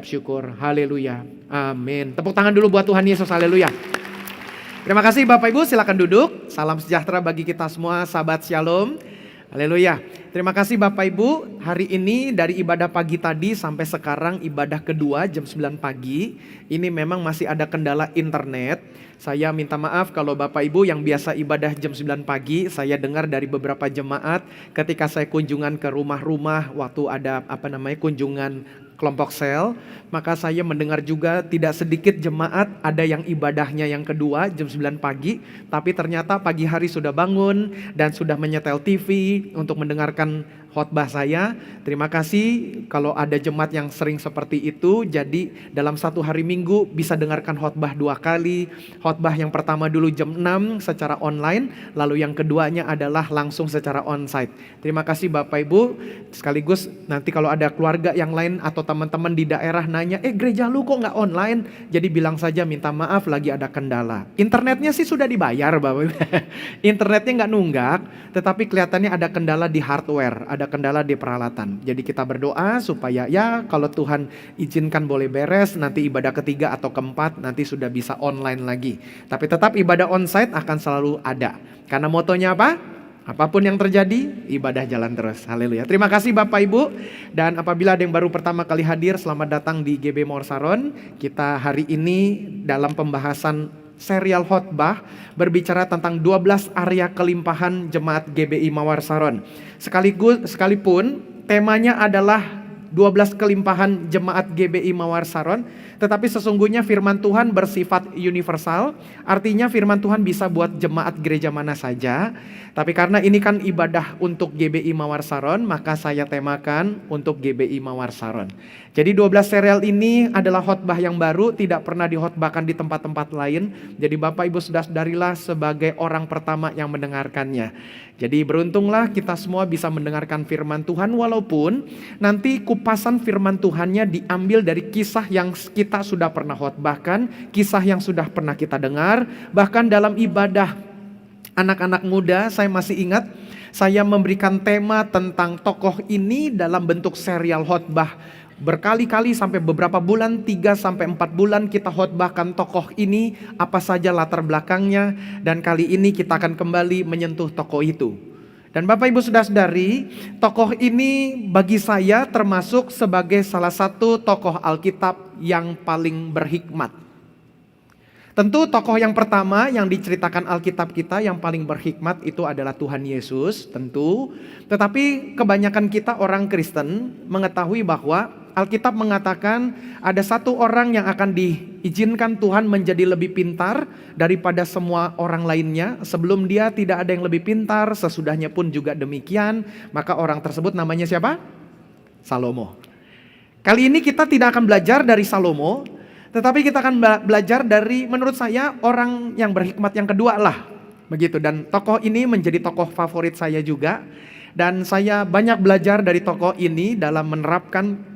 Syukur, haleluya, amin. Tepuk tangan dulu buat Tuhan Yesus, haleluya. Terima kasih Bapak Ibu, silakan duduk. Salam sejahtera bagi kita semua, sahabat Shalom, haleluya. Terima kasih Bapak Ibu, hari ini dari ibadah pagi tadi sampai sekarang ibadah kedua jam 9 pagi. Ini memang masih ada kendala internet. Saya minta maaf kalau Bapak Ibu yang biasa ibadah jam 9 pagi, saya dengar dari beberapa jemaat ketika saya kunjungan ke rumah-rumah waktu ada kunjungan kelompok sel, maka saya mendengar juga tidak sedikit jemaat ada yang ibadahnya yang kedua jam 9 pagi, tapi ternyata pagi hari sudah bangun dan sudah menyetel TV untuk mendengarkan khotbah saya. Terima kasih kalau ada jemaat yang sering seperti itu, jadi dalam satu hari Minggu bisa dengarkan khotbah 2 kali. Khotbah yang pertama dulu jam 6 secara online, lalu yang keduanya adalah langsung secara onsite. Terima kasih Bapak Ibu, sekaligus nanti kalau ada keluarga yang lain atau teman-teman di daerah nanya, gereja lu kok nggak online? Jadi bilang saja minta maaf lagi ada kendala. Internetnya sih sudah dibayar Bapak Ibu. Internetnya nggak nunggak, tetapi kelihatannya ada kendala di hardware, ada kendala di peralatan. Jadi kita berdoa supaya ya kalau Tuhan izinkan boleh beres, nanti ibadah ketiga atau keempat nanti sudah bisa online lagi. Tapi tetap ibadah onsite akan selalu ada. Karena motonya apa? Apapun yang terjadi, ibadah jalan terus. Haleluya. Terima kasih Bapak Ibu. Dan apabila ada yang baru pertama kali hadir, selamat datang di GB Mawar Saron. Kita hari ini dalam pembahasan serial khotbah berbicara tentang 12 area kelimpahan jemaat GBI Mawar Saron. Sekalipun temanya adalah 12 kelimpahan jemaat GBI Mawar Saron, tetapi sesungguhnya firman Tuhan bersifat universal, artinya firman Tuhan bisa buat jemaat gereja mana saja. Tapi karena ini kan ibadah untuk GBI Mawar Saron, maka saya temakan untuk GBI Mawar Saron. Jadi 12 serial ini adalah khotbah yang baru, tidak pernah dikhotbahkan di tempat-tempat lain. Jadi Bapak Ibu saudara-saudarilah sebagai orang pertama yang mendengarkannya. Jadi beruntunglah kita semua bisa mendengarkan firman Tuhan, walaupun nanti kupasan firman Tuhannya diambil dari kisah yang kita sudah pernah khotbahkan, kisah yang sudah pernah kita dengar. Bahkan dalam ibadah anak-anak muda, saya masih ingat saya memberikan tema tentang tokoh ini dalam bentuk serial khotbah. Berkali-kali sampai beberapa bulan, 3-4 bulan kita khotbahkan tokoh ini, apa saja latar belakangnya, dan kali ini kita akan kembali menyentuh tokoh itu. Dan Bapak Ibu saudara-saudari, tokoh ini bagi saya termasuk sebagai salah satu tokoh Alkitab yang paling berhikmat. Tentu tokoh yang pertama yang diceritakan Alkitab kita yang paling berhikmat itu adalah Tuhan Yesus, tentu. Tetapi kebanyakan kita orang Kristen mengetahui bahwa Alkitab mengatakan ada satu orang yang akan diizinkan Tuhan menjadi lebih pintar daripada semua orang lainnya. Sebelum dia tidak ada yang lebih pintar, sesudahnya pun juga demikian. Maka orang tersebut namanya siapa? Salomo. Kali ini kita tidak akan belajar dari Salomo, tetapi kita akan belajar dari, menurut saya, orang yang berhikmat yang kedua lah. Begitu, dan tokoh ini menjadi tokoh favorit saya juga. Dan saya banyak belajar dari tokoh ini dalam menerapkan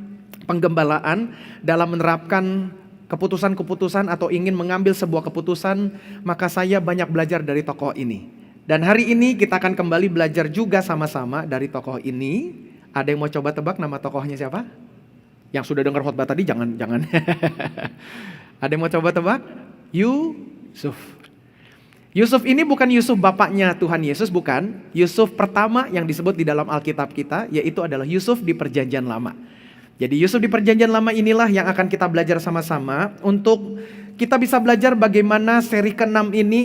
penggembalaan, dalam menerapkan keputusan-keputusan atau ingin mengambil sebuah keputusan, maka saya banyak belajar dari tokoh ini. Dan hari ini kita akan kembali belajar juga sama-sama dari tokoh ini. Ada yang mau coba tebak nama tokohnya siapa? Yang sudah dengar khotbah tadi jangan. Ada yang mau coba tebak? Yusuf. Yusuf ini bukan Yusuf bapaknya Tuhan Yesus, bukan. Yusuf pertama yang disebut di dalam Alkitab kita, yaitu adalah Yusuf di Perjanjian Lama. Jadi Yusuf di Perjanjian Lama inilah yang akan kita belajar sama-sama untuk kita bisa belajar bagaimana seri ke-6 ini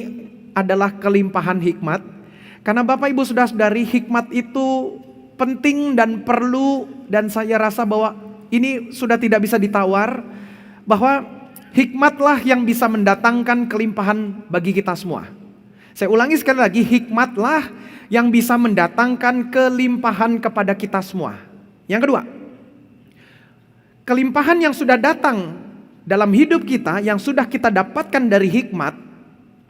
adalah kelimpahan hikmat. Karena Bapak Ibu saudara-saudari, hikmat itu penting dan perlu, dan saya rasa bahwa ini sudah tidak bisa ditawar, bahwa hikmatlah yang bisa mendatangkan kelimpahan bagi kita semua. Saya ulangi sekali lagi, hikmatlah yang bisa mendatangkan kelimpahan kepada kita semua. Yang kedua, kelimpahan yang sudah datang dalam hidup kita, yang sudah kita dapatkan dari hikmat,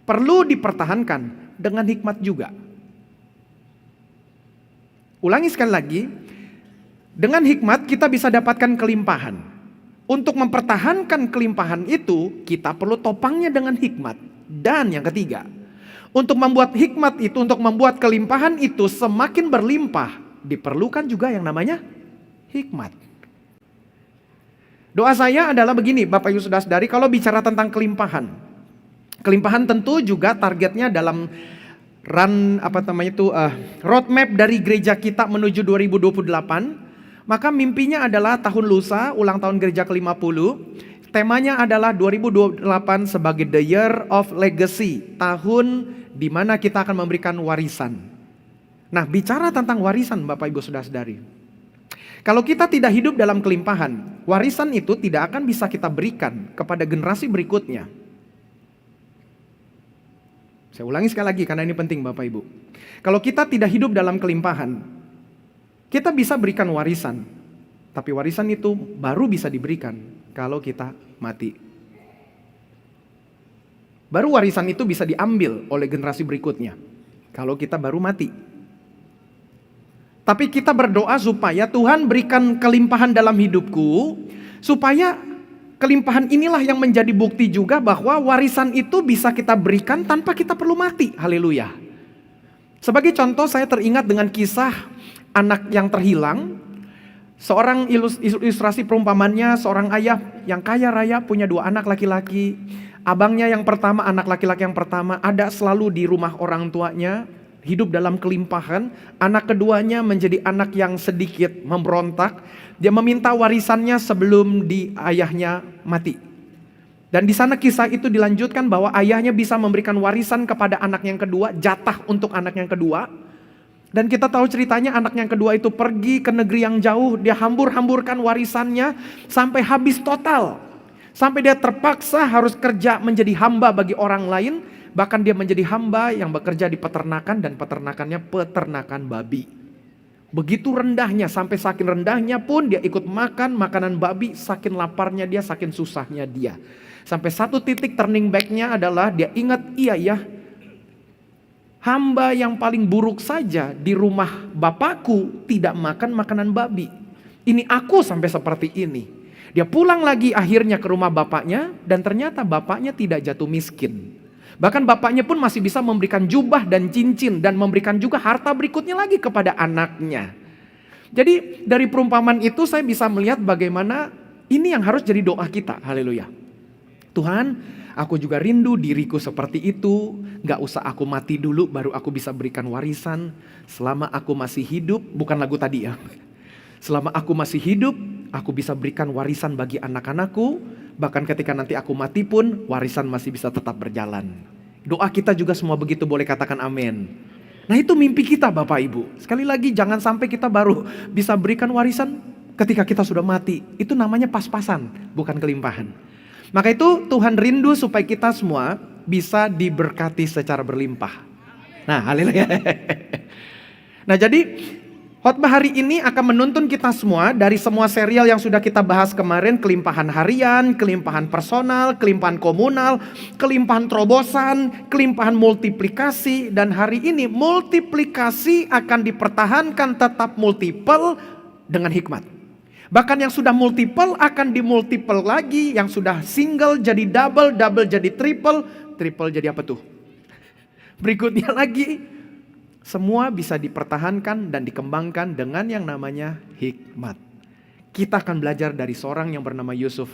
perlu dipertahankan dengan hikmat juga. Ulangi sekali lagi, dengan hikmat kita bisa dapatkan kelimpahan. Untuk mempertahankan kelimpahan itu, kita perlu topangnya dengan hikmat. Dan yang ketiga, untuk membuat hikmat itu, untuk membuat kelimpahan itu semakin berlimpah, diperlukan juga yang namanya hikmat. Doa saya adalah begini, Bapak Ibu Saudara-saudari, kalau bicara tentang kelimpahan. Kelimpahan tentu juga targetnya dalam roadmap dari gereja kita menuju 2028. Maka mimpinya adalah tahun lusa, ulang tahun gereja ke-50. Temanya adalah 2028 sebagai the year of legacy, tahun di mana kita akan memberikan warisan. Nah, bicara tentang warisan Bapak Ibu Saudara-saudari, kalau kita tidak hidup dalam kelimpahan, warisan itu tidak akan bisa kita berikan kepada generasi berikutnya. Saya ulangi sekali lagi karena ini penting Bapak Ibu. Kalau kita tidak hidup dalam kelimpahan, kita bisa berikan warisan, tapi warisan itu baru bisa diberikan kalau kita mati. Baru warisan itu bisa diambil oleh generasi berikutnya kalau kita baru mati. Tapi kita berdoa supaya Tuhan berikan kelimpahan dalam hidupku, supaya kelimpahan inilah yang menjadi bukti juga bahwa warisan itu bisa kita berikan tanpa kita perlu mati. Haleluya. Sebagai contoh, saya teringat dengan kisah anak yang terhilang. Seorang ilustrasi perumpamannya, seorang ayah yang kaya raya punya 2 anak laki-laki. Abangnya yang pertama, anak laki-laki yang pertama ada selalu di rumah orang tuanya, hidup dalam kelimpahan. Anak keduanya menjadi anak yang sedikit memberontak. Dia meminta warisannya sebelum ayahnya mati. Dan di sana kisah itu dilanjutkan bahwa ayahnya bisa memberikan warisan kepada anak yang kedua, jatah untuk anak yang kedua. Dan kita tahu ceritanya, anak yang kedua itu pergi ke negeri yang jauh, dia hambur-hamburkan warisannya sampai habis total. Sampai dia terpaksa harus kerja menjadi hamba bagi orang lain. Bahkan dia menjadi hamba yang bekerja di peternakan, dan peternakannya peternakan babi. Begitu rendahnya, sampai saking rendahnya pun dia ikut makan makanan babi, saking laparnya dia, saking susahnya dia. Sampai satu titik turning back-nya adalah dia ingat, iya ya, hamba yang paling buruk saja di rumah bapakku tidak makan makanan babi. Ini aku sampai seperti ini. Dia pulang lagi akhirnya ke rumah bapaknya, dan ternyata bapaknya tidak jatuh miskin. Bahkan bapaknya pun masih bisa memberikan jubah dan cincin, dan memberikan juga harta berikutnya lagi kepada anaknya. Jadi dari perumpamaan itu saya bisa melihat bagaimana ini yang harus jadi doa kita. Haleluya. Tuhan, aku juga rindu diriku seperti itu. Gak usah aku mati dulu baru aku bisa berikan warisan. Selama aku masih hidup, bukan lagu tadi ya. Selama aku masih hidup, aku bisa berikan warisan bagi anak-anakku. Bahkan ketika nanti aku mati pun, warisan masih bisa tetap berjalan. Doa kita juga semua begitu, boleh katakan amin. Nah, itu mimpi kita Bapak Ibu. Sekali lagi, jangan sampai kita baru bisa berikan warisan ketika kita sudah mati. Itu namanya pas-pasan, bukan kelimpahan. Maka itu Tuhan rindu supaya kita semua bisa diberkati secara berlimpah. Nah, haleluya. Nah, jadi khotbah hari ini akan menuntun kita semua dari semua serial yang sudah kita bahas kemarin. Kelimpahan harian, kelimpahan personal, kelimpahan komunal, kelimpahan terobosan, kelimpahan multiplikasi. Dan hari ini multiplikasi akan dipertahankan tetap multiple dengan hikmat. Bahkan yang sudah multiple akan dimultiple lagi. Yang sudah single jadi double, double jadi triple, triple jadi apa tuh? Berikutnya lagi. Semua bisa dipertahankan dan dikembangkan dengan yang namanya hikmat. Kita akan belajar dari seorang yang bernama Yusuf.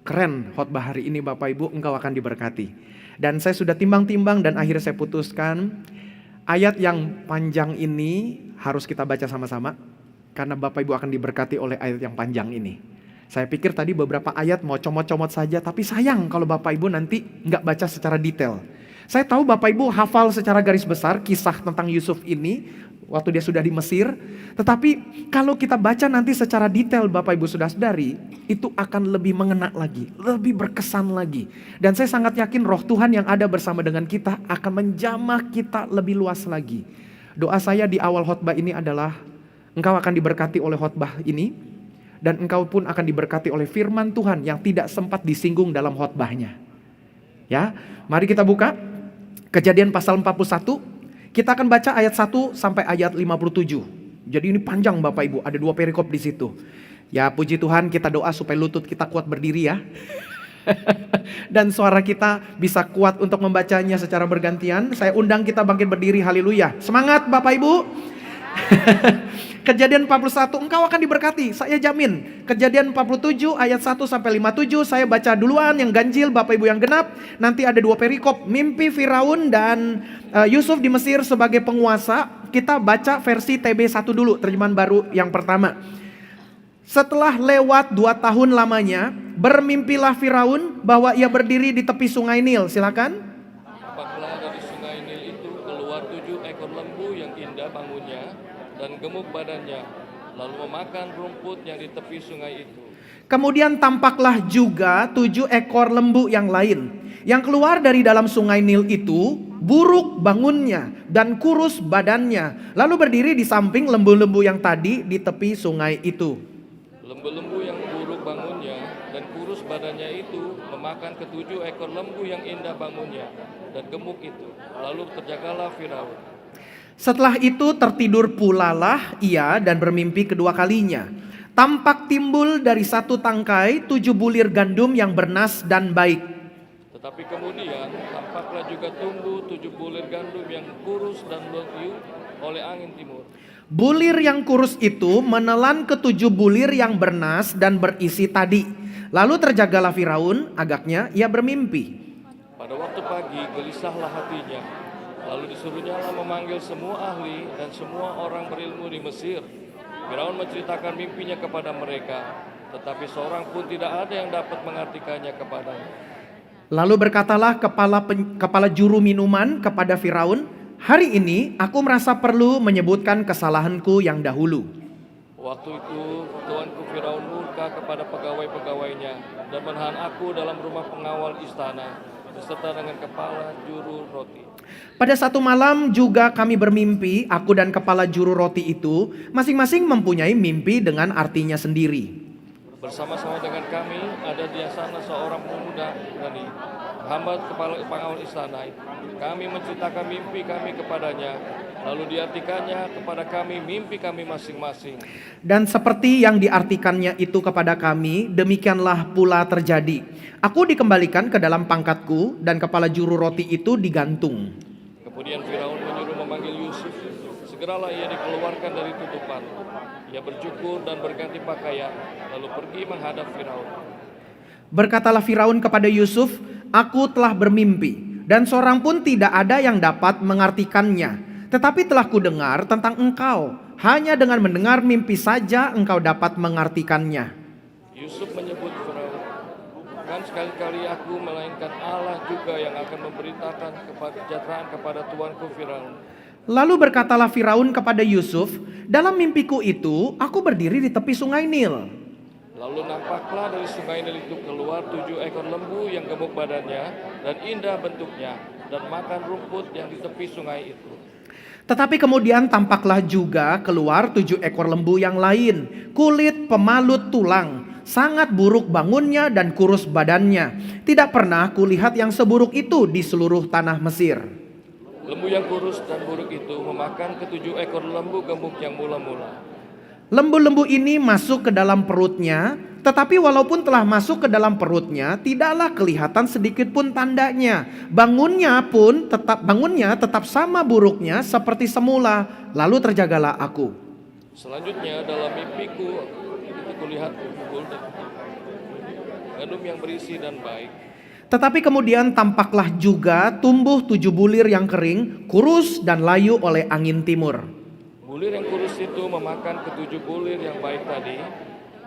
Keren khotbah hari ini Bapak Ibu, engkau akan diberkati. Dan saya sudah timbang-timbang dan akhirnya saya putuskan ayat yang panjang ini harus kita baca sama-sama. Karena Bapak Ibu akan diberkati oleh ayat yang panjang ini. Saya pikir tadi beberapa ayat mau comot-comot saja, tapi sayang kalau Bapak Ibu nanti nggak baca secara detail. Saya tahu Bapak Ibu hafal secara garis besar kisah tentang Yusuf ini waktu dia sudah di Mesir. Tetapi kalau kita baca nanti secara detail Bapak Ibu Saudara-saudari, itu akan lebih mengena lagi, lebih berkesan lagi. Dan saya sangat yakin roh Tuhan yang ada bersama dengan kita akan menjamah kita lebih luas lagi. Doa saya di awal khotbah ini adalah engkau akan diberkati oleh khotbah ini, dan engkau pun akan diberkati oleh firman Tuhan yang tidak sempat disinggung dalam khotbahnya. Ya, mari kita buka Kejadian pasal 41, kita akan baca ayat 1 sampai ayat 57. Jadi ini panjang Bapak Ibu, ada 2 perikop di situ. Ya puji Tuhan, kita doa supaya lutut kita kuat berdiri ya. Dan suara kita bisa kuat untuk membacanya secara bergantian. Saya undang kita bangkit berdiri, haleluya. Semangat Bapak Ibu. Kejadian 41, engkau akan diberkati, saya jamin. Kejadian 47 ayat 1 sampai 57, saya baca duluan yang ganjil, Bapak Ibu yang genap. Nanti ada 2 perikop, mimpi Firaun dan Yusuf di Mesir sebagai penguasa. Kita baca versi TB1 dulu, terjemahan baru yang pertama. Setelah lewat 2 tahun lamanya, bermimpilah Firaun bahwa ia berdiri di tepi sungai Nil. Silakan. Tampaklah dari sungai Nil itu keluar 7 ekor lembu yang indah bangunnya dan gemuk badannya, lalu memakan rumput yang di tepi sungai itu. Kemudian tampaklah juga 7 ekor lembu yang lain. Yang keluar dari dalam sungai Nil itu buruk bangunnya dan kurus badannya, lalu berdiri di samping lembu-lembu yang tadi di tepi sungai itu. Lembu-lembu yang buruk bangunnya dan kurus badannya itu memakan ke-7 ekor lembu yang indah bangunnya dan gemuk itu. Lalu terjagalah Firaun. Setelah itu tertidur pulalah ia dan bermimpi kedua kalinya. Tampak timbul dari satu tangkai 7 bulir gandum yang bernas dan baik. Tetapi kemudian tampaklah juga tumbuh 7 bulir gandum yang kurus dan meleyu oleh angin timur. Bulir yang kurus itu menelan ke-7 bulir yang bernas dan berisi tadi. Lalu terjagalah Firaun, agaknya ia bermimpi. Pada waktu pagi gelisahlah hatinya. Lalu disuruhnya memanggil semua ahli dan semua orang berilmu di Mesir. Firaun menceritakan mimpinya kepada mereka, tetapi seorang pun tidak ada yang dapat mengartikannya kepadanya. Lalu berkatalah kepala juru minuman kepada Firaun, hari ini aku merasa perlu menyebutkan kesalahanku yang dahulu. Waktu itu tuanku Firaun murka kepada pegawai-pegawainya dan menahan aku dalam rumah pengawal istana beserta dengan kepala juru roti. Pada satu malam juga kami bermimpi, aku dan kepala juru roti itu masing-masing mempunyai mimpi dengan artinya sendiri. Bersama-sama dengan kami ada di sana seorang pemuda berani, hamba kepala pengawal istana. Kami menceritakan mimpi kami kepadanya, lalu diartikannya kepada kami mimpi kami masing-masing. Dan seperti yang diartikannya itu kepada kami, demikianlah pula terjadi. Aku dikembalikan ke dalam pangkatku dan kepala juru roti itu digantung. Kemudian Firaun menyuruh memanggil Yusuf. Segeralah ia dikeluarkan dari tutupan. Ia bercukur dan berganti pakaian, lalu pergi menghadap Firaun. Berkatalah Firaun kepada Yusuf, aku telah bermimpi, dan seorang pun tidak ada yang dapat mengartikannya. Tetapi telah kudengar tentang engkau, hanya dengan mendengar mimpi saja engkau dapat mengartikannya. Yusuf menyebut Firaun, kan sekali-kali aku melainkan Allah juga yang akan memberitakan kesejahteraan kepada tuanku Firaun. Lalu berkatalah Firaun kepada Yusuf, dalam mimpiku itu aku berdiri di tepi sungai Nil. Lalu nampaklah dari sungai Nil itu keluar 7 ekor lembu yang gemuk badannya dan indah bentuknya dan makan rumput yang di tepi sungai itu. Tetapi kemudian tampaklah juga keluar 7 ekor lembu yang lain, kulit pemalut tulang, sangat buruk bangunnya dan kurus badannya. Tidak pernah kulihat yang seburuk itu di seluruh tanah Mesir. Lembu yang kurus dan buruk itu memakan ke-7 ekor lembu gemuk yang mula-mula. Lembu-lembu ini masuk ke dalam perutnya, tetapi walaupun telah masuk ke dalam perutnya, tidaklah kelihatan sedikit pun tandanya. Bangunnya tetap sama buruknya seperti semula. Lalu terjagalah aku. Selanjutnya dalam mimpiku itu kulihat gandum yang berisi dan baik. Tetapi kemudian tampaklah juga tumbuh 7 bulir yang kering, kurus dan layu oleh angin timur. Bulir yang kurus itu memakan ke-7 bulir yang baik tadi.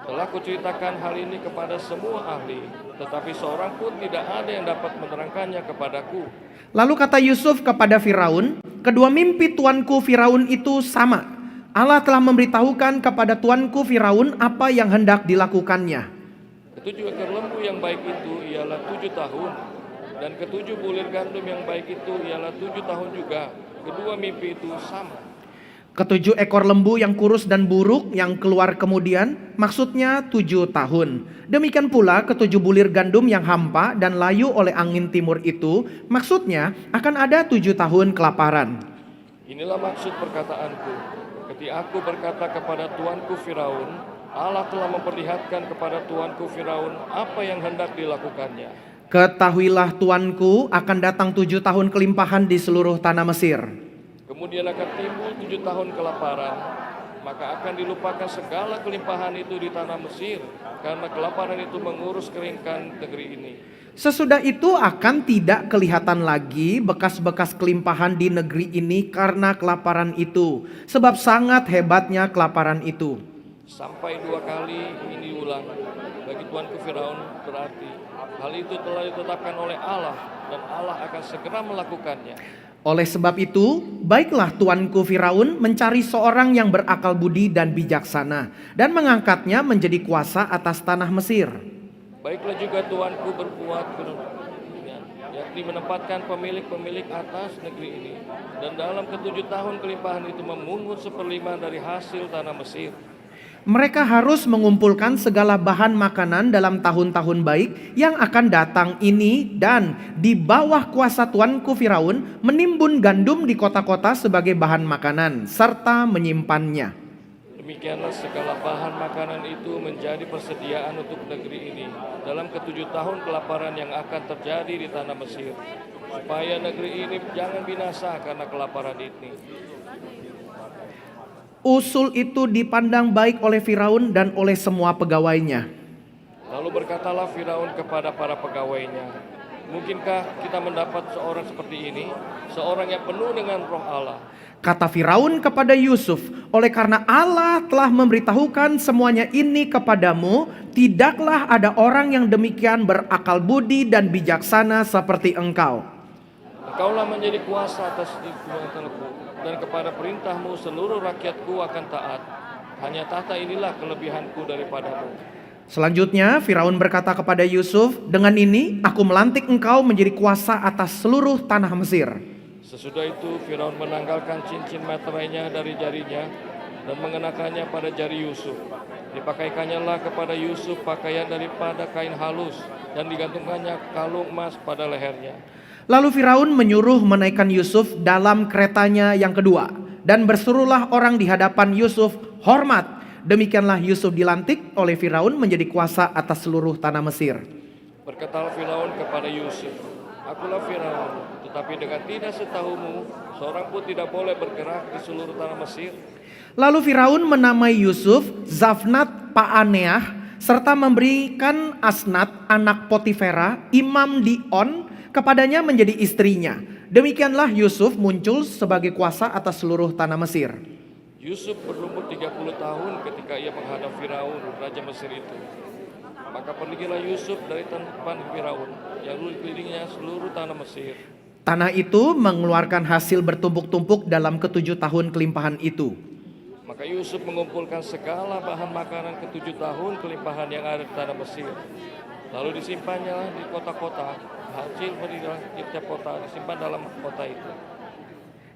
Telah kuceritakan hal ini kepada semua ahli, tetapi seorang pun tidak ada yang dapat menerangkannya kepadaku. Lalu kata Yusuf kepada Firaun, kedua mimpi tuanku Firaun itu sama. Allah telah memberitahukan kepada tuanku Firaun apa yang hendak dilakukannya. Ke-7 ekor lembu yang baik itu ialah 7 tahun, dan ke-7 bulir gandum yang baik itu ialah 7 tahun juga. Kedua mimpi itu sama. Ke-7 ekor lembu yang kurus dan buruk yang keluar kemudian, maksudnya 7 tahun. Demikian pula ke-7 bulir gandum yang hampa dan layu oleh angin timur itu, maksudnya akan ada 7 tahun kelaparan. Inilah maksud perkataanku. Ketika aku berkata kepada tuanku Firaun, Allah telah memperlihatkan kepada tuanku Firaun apa yang hendak dilakukannya. Ketahuilah tuanku, akan datang 7 tahun kelimpahan di seluruh tanah Mesir. Kemudian akan timbul 7 tahun kelaparan, maka akan dilupakan segala kelimpahan itu di tanah Mesir, karena kelaparan itu mengurus keringkan negeri ini. Sesudah itu akan tidak kelihatan lagi bekas-bekas kelimpahan di negeri ini karena kelaparan itu, sebab sangat hebatnya kelaparan itu. Sampai 2 kali ini diulang bagi tuanku Firaun, berarti hal itu telah ditetapkan oleh Allah dan Allah akan segera melakukannya. Oleh sebab itu, baiklah tuanku Firaun mencari seorang yang berakal budi dan bijaksana dan mengangkatnya menjadi kuasa atas tanah Mesir. Baiklah juga tuanku berbuat yakni menempatkan pemilik-pemilik atas negeri ini, dan dalam ke-7 tahun kelimpahan itu memungut 1/5 dari hasil tanah Mesir. Mereka harus mengumpulkan segala bahan makanan dalam tahun-tahun baik yang akan datang ini, dan di bawah kuasa tuanku Firaun menimbun gandum di kota-kota sebagai bahan makanan serta menyimpannya. Demikianlah segala bahan makanan itu menjadi persediaan untuk negeri ini dalam ke-7 tahun kelaparan yang akan terjadi di tanah Mesir, supaya negeri ini jangan binasa karena kelaparan ini. Usul itu dipandang baik oleh Firaun dan oleh semua pegawainya. Lalu berkatalah Firaun kepada para pegawainya, mungkinkah kita mendapat seorang seperti ini, seorang yang penuh dengan roh Allah? Kata Firaun kepada Yusuf, oleh karena Allah telah memberitahukan semuanya ini kepadamu, tidaklah ada orang yang demikian berakal budi dan bijaksana seperti engkau. Engkaulah menjadi kuasa atas negeriku, dan kepada perintahmu seluruh rakyatku akan taat. Hanya tahta inilah kelebihanku daripadamu. Selanjutnya Firaun berkata kepada Yusuf, dengan ini aku melantik engkau menjadi kuasa atas seluruh tanah Mesir. Sesudah itu Firaun menanggalkan cincin meterainya dari jarinya dan mengenakannya pada jari Yusuf. Dipakaikannya lah kepada Yusuf pakaian daripada kain halus dan digantungkannya kalung emas pada lehernya. Lalu Firaun menyuruh menaikkan Yusuf dalam keretanya yang kedua, dan berserulah orang di hadapan Yusuf, hormat. Demikianlah Yusuf dilantik oleh Firaun menjadi kuasa atas seluruh tanah Mesir. Berkatalah Firaun kepada Yusuf, akulah Firaun, tetapi dengan tidak setahumu, seorang pun tidak boleh bergerak di seluruh tanah Mesir. Lalu Firaun menamai Yusuf Zafnat Paaneah, serta memberikan Asnat anak Potifera, imam di On, kepadanya menjadi istrinya. Demikianlah Yusuf muncul sebagai kuasa atas seluruh tanah Mesir. Yusuf berumur 30 tahun ketika ia menghadap Firaun, raja Mesir itu. Maka pergilah Yusuf dari tempat Firaun yang dikelilingnya seluruh tanah Mesir. Tanah itu mengeluarkan hasil bertumpuk-tumpuk dalam ke-7 tahun kelimpahan itu. Maka Yusuf mengumpulkan segala bahan makanan ke-7 tahun kelimpahan yang ada di tanah Mesir. Lalu disimpannya di kota-kota, hasil dari tiap kota disimpan dalam kota itu.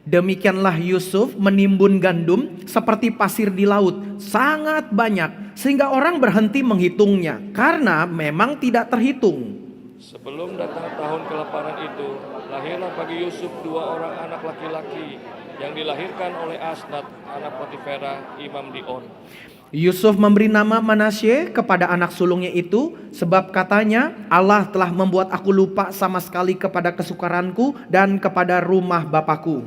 Demikianlah Yusuf menimbun gandum seperti pasir di laut, sangat banyak, sehingga orang berhenti menghitungnya, karena memang tidak terhitung. Sebelum datang tahun kelaparan itu, lahirlah bagi Yusuf 2 orang anak laki-laki yang dilahirkan oleh Asnat, anak Potifera, imam di On. Yusuf memberi nama Manasye kepada anak sulungnya itu, sebab katanya, Allah telah membuat aku lupa sama sekali kepada kesukaranku dan kepada rumah bapakku.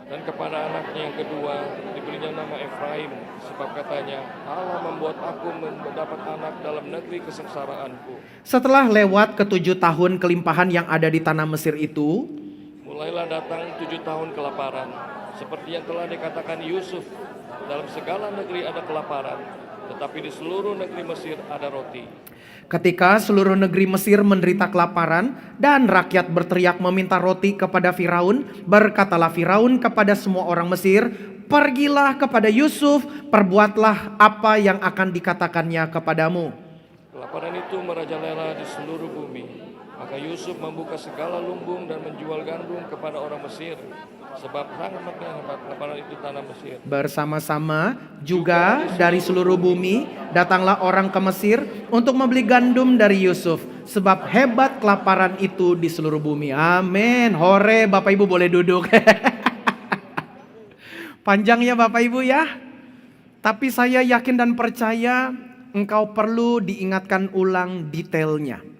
Dan kepada anaknya yang kedua diberinya nama Efraim, sebab katanya, Allah membuat aku mendapat anak dalam negeri kesengsaraanku. Setelah lewat ke-7 tahun kelimpahan yang ada di tanah Mesir itu, mulailah datang 7 tahun kelaparan, seperti yang telah dikatakan Yusuf. Dalam segala negeri ada kelaparan, tetapi di seluruh negeri Mesir ada roti. ketika seluruh negeri Mesir menderita kelaparan dan rakyat berteriak meminta roti kepada Firaun, berkatalah Firaun kepada semua orang Mesir, pergilah kepada Yusuf, perbuatlah apa yang akan dikatakannya kepadamu. Kelaparan itu merajalela di seluruh bumi. Maka Yusuf membuka segala lumbung dan menjual gandum kepada orang Mesir, sebab sangat hebat kelaparan itu tanah Mesir. Bersama-sama juga dari seluruh bumi datanglah orang ke Mesir untuk membeli gandum dari Yusuf, sebab hebat kelaparan itu di seluruh bumi. Amin. Hore, Bapak Ibu boleh duduk. Panjang ya Bapak Ibu ya. Tapi saya yakin dan percaya engkau perlu diingatkan ulang detailnya.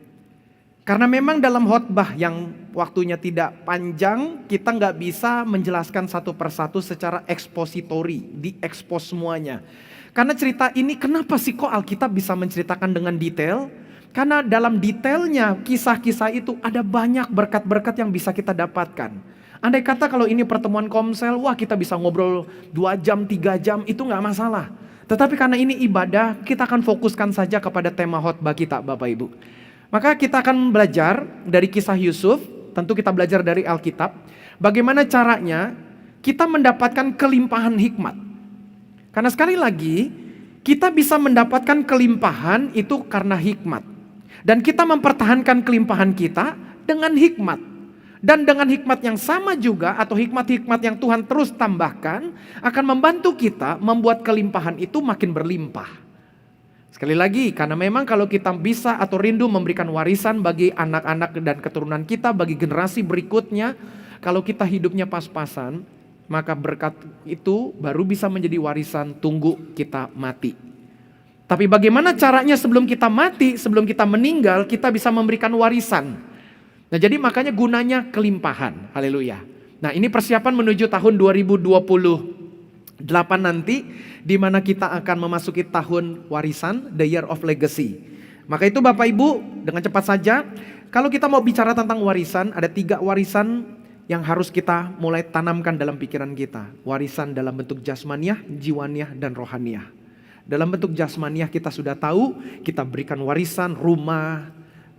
Karena memang dalam khotbah yang waktunya tidak panjang, kita nggak bisa menjelaskan satu persatu secara ekspositori, diekspos semuanya. Karena cerita ini kenapa sih kok Alkitab bisa menceritakan dengan detail? Karena dalam detailnya kisah-kisah itu ada banyak berkat-berkat yang bisa kita dapatkan. Andai kata kalau ini pertemuan komsel, wah kita bisa ngobrol 2 jam, 3 jam, itu nggak masalah. Tetapi karena ini ibadah, kita akan fokuskan saja kepada tema khotbah kita Bapak Ibu. Maka kita akan belajar dari kisah Yusuf, tentu kita belajar dari Alkitab, bagaimana caranya kita mendapatkan kelimpahan hikmat. Karena sekali lagi, kita bisa mendapatkan kelimpahan itu karena hikmat. Dan kita mempertahankan kelimpahan kita dengan hikmat. Dan dengan hikmat yang sama juga atau hikmat-hikmat yang Tuhan terus tambahkan akan membantu kita membuat kelimpahan itu makin berlimpah. Sekali lagi, karena memang kalau kita bisa atau rindu memberikan warisan bagi anak-anak dan keturunan kita, bagi generasi berikutnya, kalau kita hidupnya pas-pasan, maka berkat itu baru bisa menjadi warisan tunggu kita mati. Tapi bagaimana caranya sebelum kita mati, sebelum kita meninggal, kita bisa memberikan warisan. Nah jadi makanya gunanya kelimpahan, haleluya. Nah ini persiapan menuju tahun 2028 nanti, di mana kita akan memasuki tahun warisan, the year of legacy. Maka itu Bapak Ibu, dengan cepat saja, kalau kita mau bicara tentang warisan, ada 3 warisan yang harus kita mulai tanamkan dalam pikiran kita. Warisan dalam bentuk jasmaniah, jiwaniah, dan rohaniah. Dalam bentuk jasmaniah kita sudah tahu, kita berikan warisan, rumah,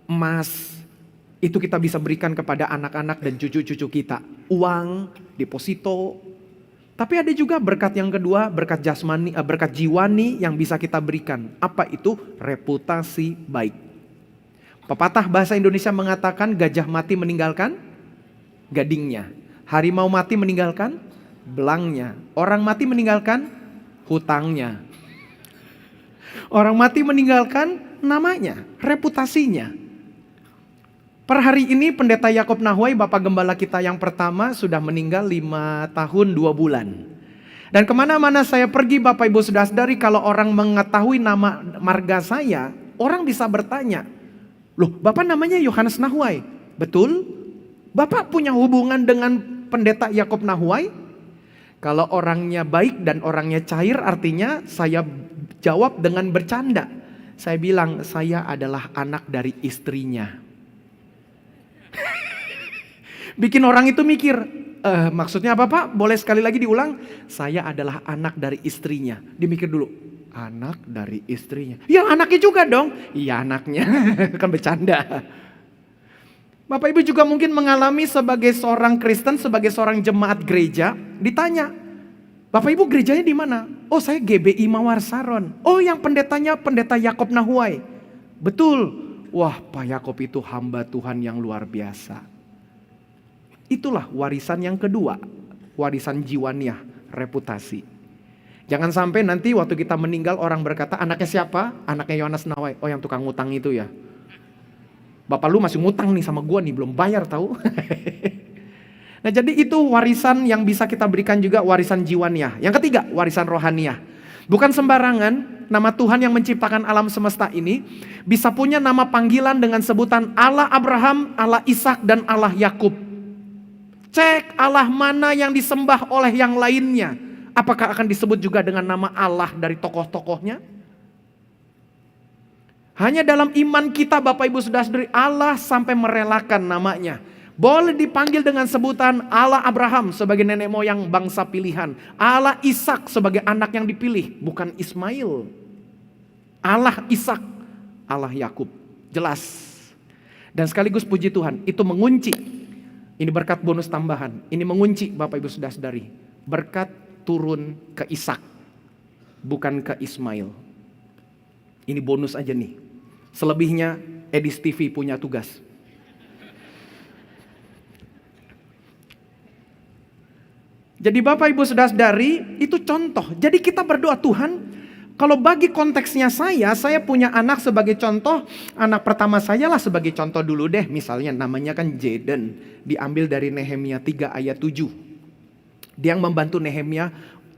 emas, itu kita bisa berikan kepada anak-anak dan cucu-cucu kita. Uang, deposito. Tapi ada juga berkat yang kedua, berkat jasmani, berkat jiwani yang bisa kita berikan. Apa itu? Reputasi baik. Pepatah bahasa Indonesia mengatakan gajah mati meninggalkan gadingnya. Harimau mati meninggalkan belangnya. Orang mati meninggalkan hutangnya. Orang mati meninggalkan namanya, reputasinya. Per hari ini Pendeta Yakob Nahway, Bapak Gembala kita yang pertama, sudah meninggal 5 tahun 2 bulan. Dan kemana-mana saya pergi Bapak Ibu Saudara-saudari, kalau orang mengetahui nama marga saya, orang bisa bertanya, loh Bapak namanya Yohanes Nahway, betul? Bapak punya hubungan dengan Pendeta Yakob Nahway? Kalau orangnya baik dan orangnya cair, artinya saya jawab dengan bercanda. Saya bilang, saya adalah anak dari istrinya. Bikin orang itu mikir, maksudnya apa Pak? Boleh sekali lagi diulang? Saya adalah anak dari istrinya. Dimikir dulu, anak dari istrinya. Ya anaknya juga dong. Iya anaknya, kan bercanda. Bapak Ibu juga mungkin mengalami sebagai seorang Kristen, sebagai seorang jemaat gereja, ditanya, Bapak Ibu gerejanya di mana? Oh saya GBI Mawar Saron. Oh yang pendetanya Pendeta Yakob Nahway. Betul. Wah Pak Yakob itu hamba Tuhan yang luar biasa. Itulah warisan yang kedua, warisan jiwaniah, reputasi. Jangan sampai nanti waktu kita meninggal orang berkata, anaknya siapa? Anaknya Yohanes Nahway. Oh yang tukang ngutang itu ya. Bapak lu masih ngutang nih sama gua nih, belum bayar tahu. Nah jadi itu warisan yang bisa kita berikan juga, warisan jiwaniah. Yang ketiga, warisan rohaniah. Bukan sembarangan, nama Tuhan yang menciptakan alam semesta ini bisa punya nama panggilan dengan sebutan Allah Abraham, Allah Ishak, dan Allah Yakub. Cek Allah mana yang disembah oleh yang lainnya. Apakah akan disebut juga dengan nama Allah dari tokoh-tokohnya? Hanya dalam iman kita Bapak Ibu Saudara-saudari, Allah sampai merelakan namanya. Boleh dipanggil dengan sebutan Allah Abraham sebagai nenek moyang bangsa pilihan. Allah Ishak sebagai anak yang dipilih, bukan Ismail. Allah Ishak, Allah Yakub. Jelas. Dan sekaligus puji Tuhan, itu mengunci. Ini berkat bonus tambahan. Ini mengunci Bapak Ibu Saudara-saudari. Berkat turun ke Ishak, bukan ke Ismail. Ini bonus aja nih. Selebihnya Edis TV punya tugas. Jadi Bapak Ibu Saudara-saudari, itu contoh. Jadi kita berdoa, Tuhan, kalau bagi konteksnya saya punya anak sebagai contoh. Anak pertama saya lah sebagai contoh dulu deh. Misalnya namanya kan Jaden. Diambil dari Nehemia 3 ayat 7. Dia yang membantu Nehemia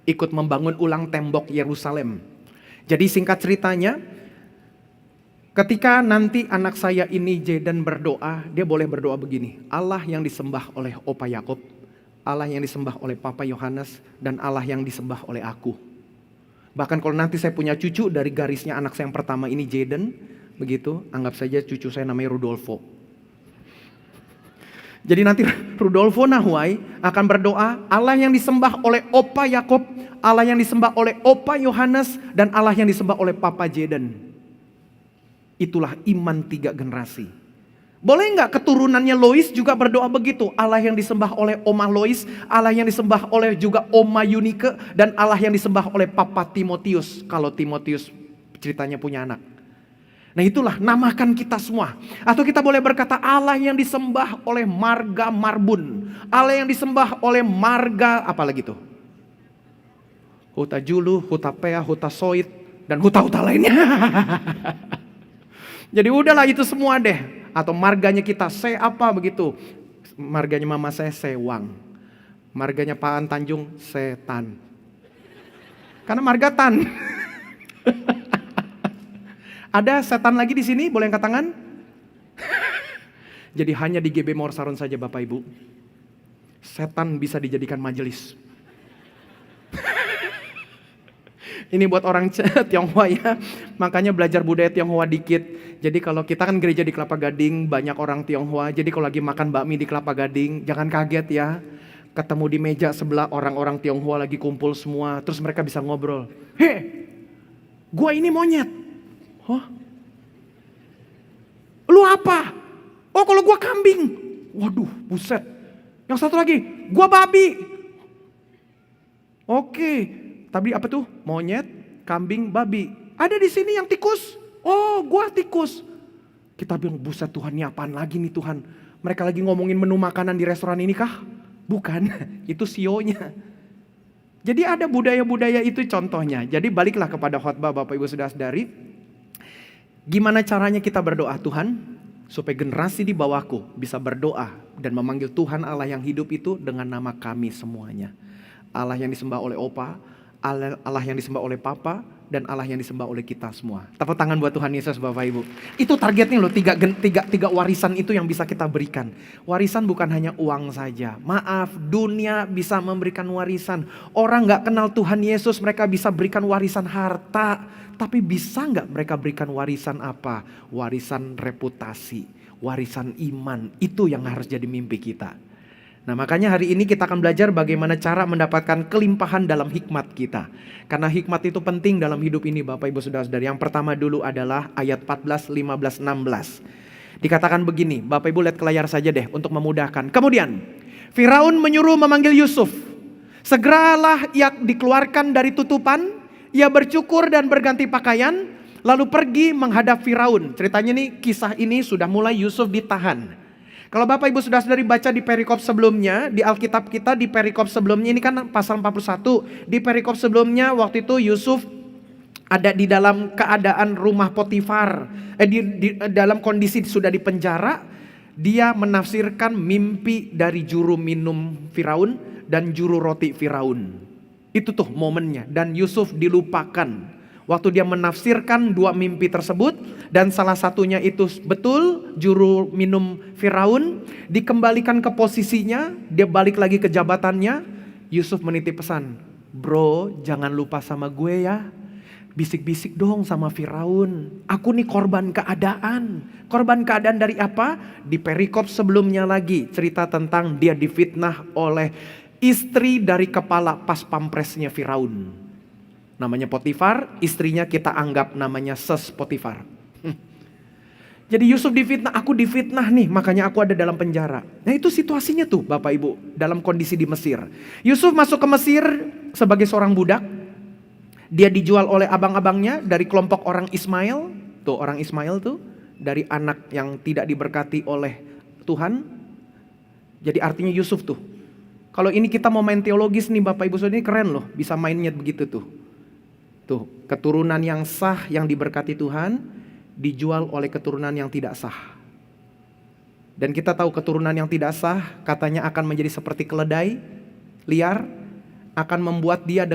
ikut membangun ulang tembok Yerusalem. Jadi singkat ceritanya, Ketika nanti anak saya ini Jaden berdoa, dia boleh berdoa begini. Allah yang disembah oleh Opa Yakob, Allah yang disembah oleh Papa Yohanes, dan Allah yang disembah oleh aku. Bahkan kalau nanti saya punya cucu dari garisnya anak saya yang pertama ini Jaden, begitu, anggap saja cucu saya namanya Rudolfo. Jadi nanti Rudolfo Nahuai akan berdoa, Allah yang disembah oleh Opa Yakob, Allah yang disembah oleh Opa Yohanes, dan Allah yang disembah oleh Papa Jaden. Itulah iman 3 generasi. Boleh nggak keturunannya Lois juga berdoa begitu? Allah yang disembah oleh Oma Lois, Allah yang disembah oleh juga Oma Yunike, dan Allah yang disembah oleh Papa Timotius. Kalau Timotius ceritanya punya anak. Nah itulah namakan kita semua. Atau kita boleh berkata Allah yang disembah oleh marga Marbun, Allah yang disembah oleh marga apa lagi tuh? Huta Julu, Huta Pea, Huta Soit, dan huta-huta lainnya. Jadi udahlah itu semua deh. Atau marganya kita Se apa begitu. Marganya mama saya Sewang. Marganya Pak An Tanjung Setan. Karena marga Tan. Ada setan lagi di sini, boleh angkat tangan? Jadi hanya di GB Morsaron saja Bapak Ibu. Setan bisa dijadikan majelis. Ini buat orang Tionghoa ya, makanya belajar budaya Tionghoa dikit. Jadi kalau kita kan gereja di Kelapa Gading, banyak orang Tionghoa. Jadi kalau lagi makan bakmi di Kelapa Gading, jangan kaget ya. Ketemu di meja sebelah orang-orang Tionghoa lagi kumpul semua, terus mereka bisa ngobrol. Hei, gua ini monyet. Hah? Lu apa? Oh kalau gua kambing. Waduh, buset. Yang satu lagi, gua babi. Oke. Tapi apa tuh? Monyet, kambing, babi. Ada di sini yang tikus. Oh, gua tikus. Kita bilang, buset Tuhan, ini apaan lagi nih Tuhan? Mereka lagi ngomongin menu makanan di restoran ini kah? Bukan, itu CEO-nya. Jadi ada budaya-budaya itu contohnya. Jadi baliklah kepada khotbah Bapak Ibu Saudara-saudari. Gimana caranya kita berdoa Tuhan? Supaya generasi di bawahku bisa berdoa dan memanggil Tuhan Allah yang hidup itu dengan nama kami semuanya. Allah yang disembah oleh Opa, Allah yang disembah oleh Papa, dan Allah yang disembah oleh kita semua. Tepuk tangan buat Tuhan Yesus Bapak Ibu. Itu targetnya loh, tiga warisan itu yang bisa kita berikan. Warisan bukan hanya uang saja. Maaf, dunia bisa memberikan warisan. Orang gak kenal Tuhan Yesus, mereka bisa berikan warisan harta. Tapi bisa gak mereka berikan warisan apa? Warisan reputasi, warisan iman. Itu yang harus jadi mimpi kita. Nah makanya hari ini kita akan belajar bagaimana cara mendapatkan kelimpahan dalam hikmat kita. Karena hikmat itu penting dalam hidup ini Bapak Ibu Saudara-saudari. Yang pertama dulu adalah ayat 14, 15, 16. Dikatakan begini, Bapak Ibu lihat ke layar saja deh untuk memudahkan. Kemudian Firaun menyuruh memanggil Yusuf. Segeralah ia dikeluarkan dari tutupan, ia bercukur dan berganti pakaian, lalu pergi menghadap Firaun. Ceritanya nih, kisah ini sudah mulai Yusuf ditahan. Kalau Bapak Ibu Saudara-saudari baca di perikop sebelumnya, di Alkitab kita di perikop sebelumnya, ini kan pasal 41. Di perikop sebelumnya waktu itu Yusuf ada di dalam keadaan rumah Potifar. Di dalam kondisi sudah di penjara. Dia menafsirkan mimpi dari juru minum Firaun dan juru roti Firaun. Itu tuh momennya. Dan Yusuf dilupakan. Waktu dia menafsirkan dua mimpi tersebut, dan salah satunya itu betul, juru minum Firaun dikembalikan ke posisinya, dia balik lagi ke jabatannya. Yusuf menitip pesan, bro jangan lupa sama gue ya, bisik-bisik dong sama Firaun, aku nih korban keadaan. Korban keadaan dari apa? Di perikop sebelumnya lagi cerita tentang dia difitnah oleh istri dari kepala pas pampresnya Firaun. Namanya Potifar, istrinya kita anggap namanya Ses Potifar. Jadi Yusuf difitnah, aku difitnah nih, makanya aku ada dalam penjara. Nah itu situasinya tuh Bapak Ibu, dalam kondisi di Mesir. Yusuf masuk ke Mesir sebagai seorang budak. Dia dijual oleh abang-abangnya dari kelompok orang Ismail. Tuh orang Ismail tuh, dari anak yang tidak diberkati oleh Tuhan. Jadi artinya Yusuf tuh. Kalau ini kita mau main teologis nih Bapak Ibu Saudara, ini keren loh, bisa mainnya begitu tuh. Tuh, keturunan yang sah yang diberkati Tuhan dijual oleh keturunan yang tidak sah. Dan kita tahu keturunan yang tidak sah katanya akan menjadi seperti keledai liar, akan membuat dia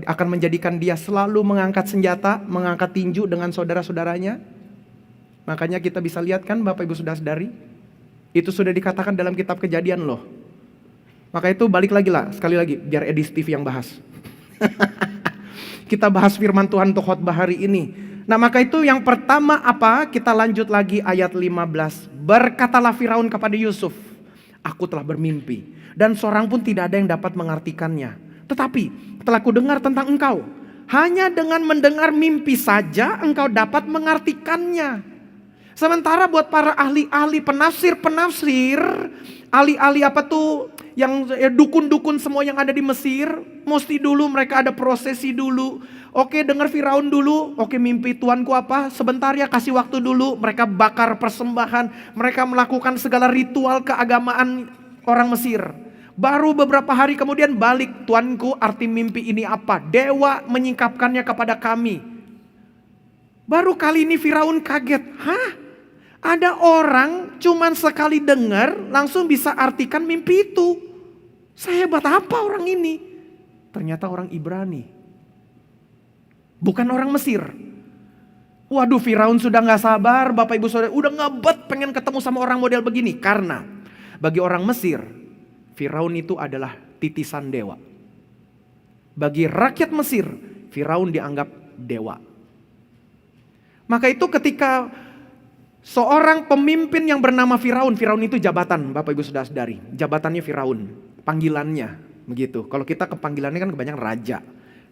akan menjadikan dia selalu mengangkat senjata, mengangkat tinju dengan saudara-saudaranya. Makanya kita bisa lihat kan Bapak Ibu Saudara-saudari, itu sudah dikatakan dalam kitab Kejadian loh. Maka itu balik lagi lah, sekali lagi, biar Edi Steve yang bahas. Kita bahas firman Tuhan untuk khotbah hari ini. Nah maka itu yang pertama apa? Kita lanjut lagi ayat 15. Berkatalah Firaun kepada Yusuf, aku telah bermimpi, dan seorang pun tidak ada yang dapat mengartikannya. Tetapi telah kudengar tentang engkau. Hanya dengan mendengar mimpi saja engkau dapat mengartikannya. Sementara buat para ahli-ahli penafsir, ahli-ahli apa tuh, yang dukun-dukun semua yang ada di Mesir, mesti dulu mereka ada prosesi dulu. Oke, dengar Firaun dulu. Oke, mimpi Tuanku apa? Sebentar ya, kasih waktu dulu. Mereka bakar persembahan, mereka melakukan segala ritual keagamaan orang Mesir. Baru beberapa hari kemudian balik, Tuanku, arti mimpi ini apa? Dewa menyingkapkannya kepada kami. Baru kali ini Firaun kaget. Hah? Ada orang cuman sekali dengar langsung bisa artikan mimpi itu. Sehebat apa orang ini? Ternyata orang Ibrani. Bukan orang Mesir. Waduh, Firaun sudah gak sabar, Bapak Ibu Saudara, udah ngebet pengen ketemu sama orang model begini. Karena bagi orang Mesir, Firaun itu adalah titisan dewa. Bagi rakyat Mesir, Firaun dianggap dewa. Maka itu ketika seorang pemimpin yang bernama Firaun itu jabatan, Bapak Ibu Saudara-saudari. Jabatannya Firaun, panggilannya begitu. Kalau kita ke panggilannya kan kebanyakan raja.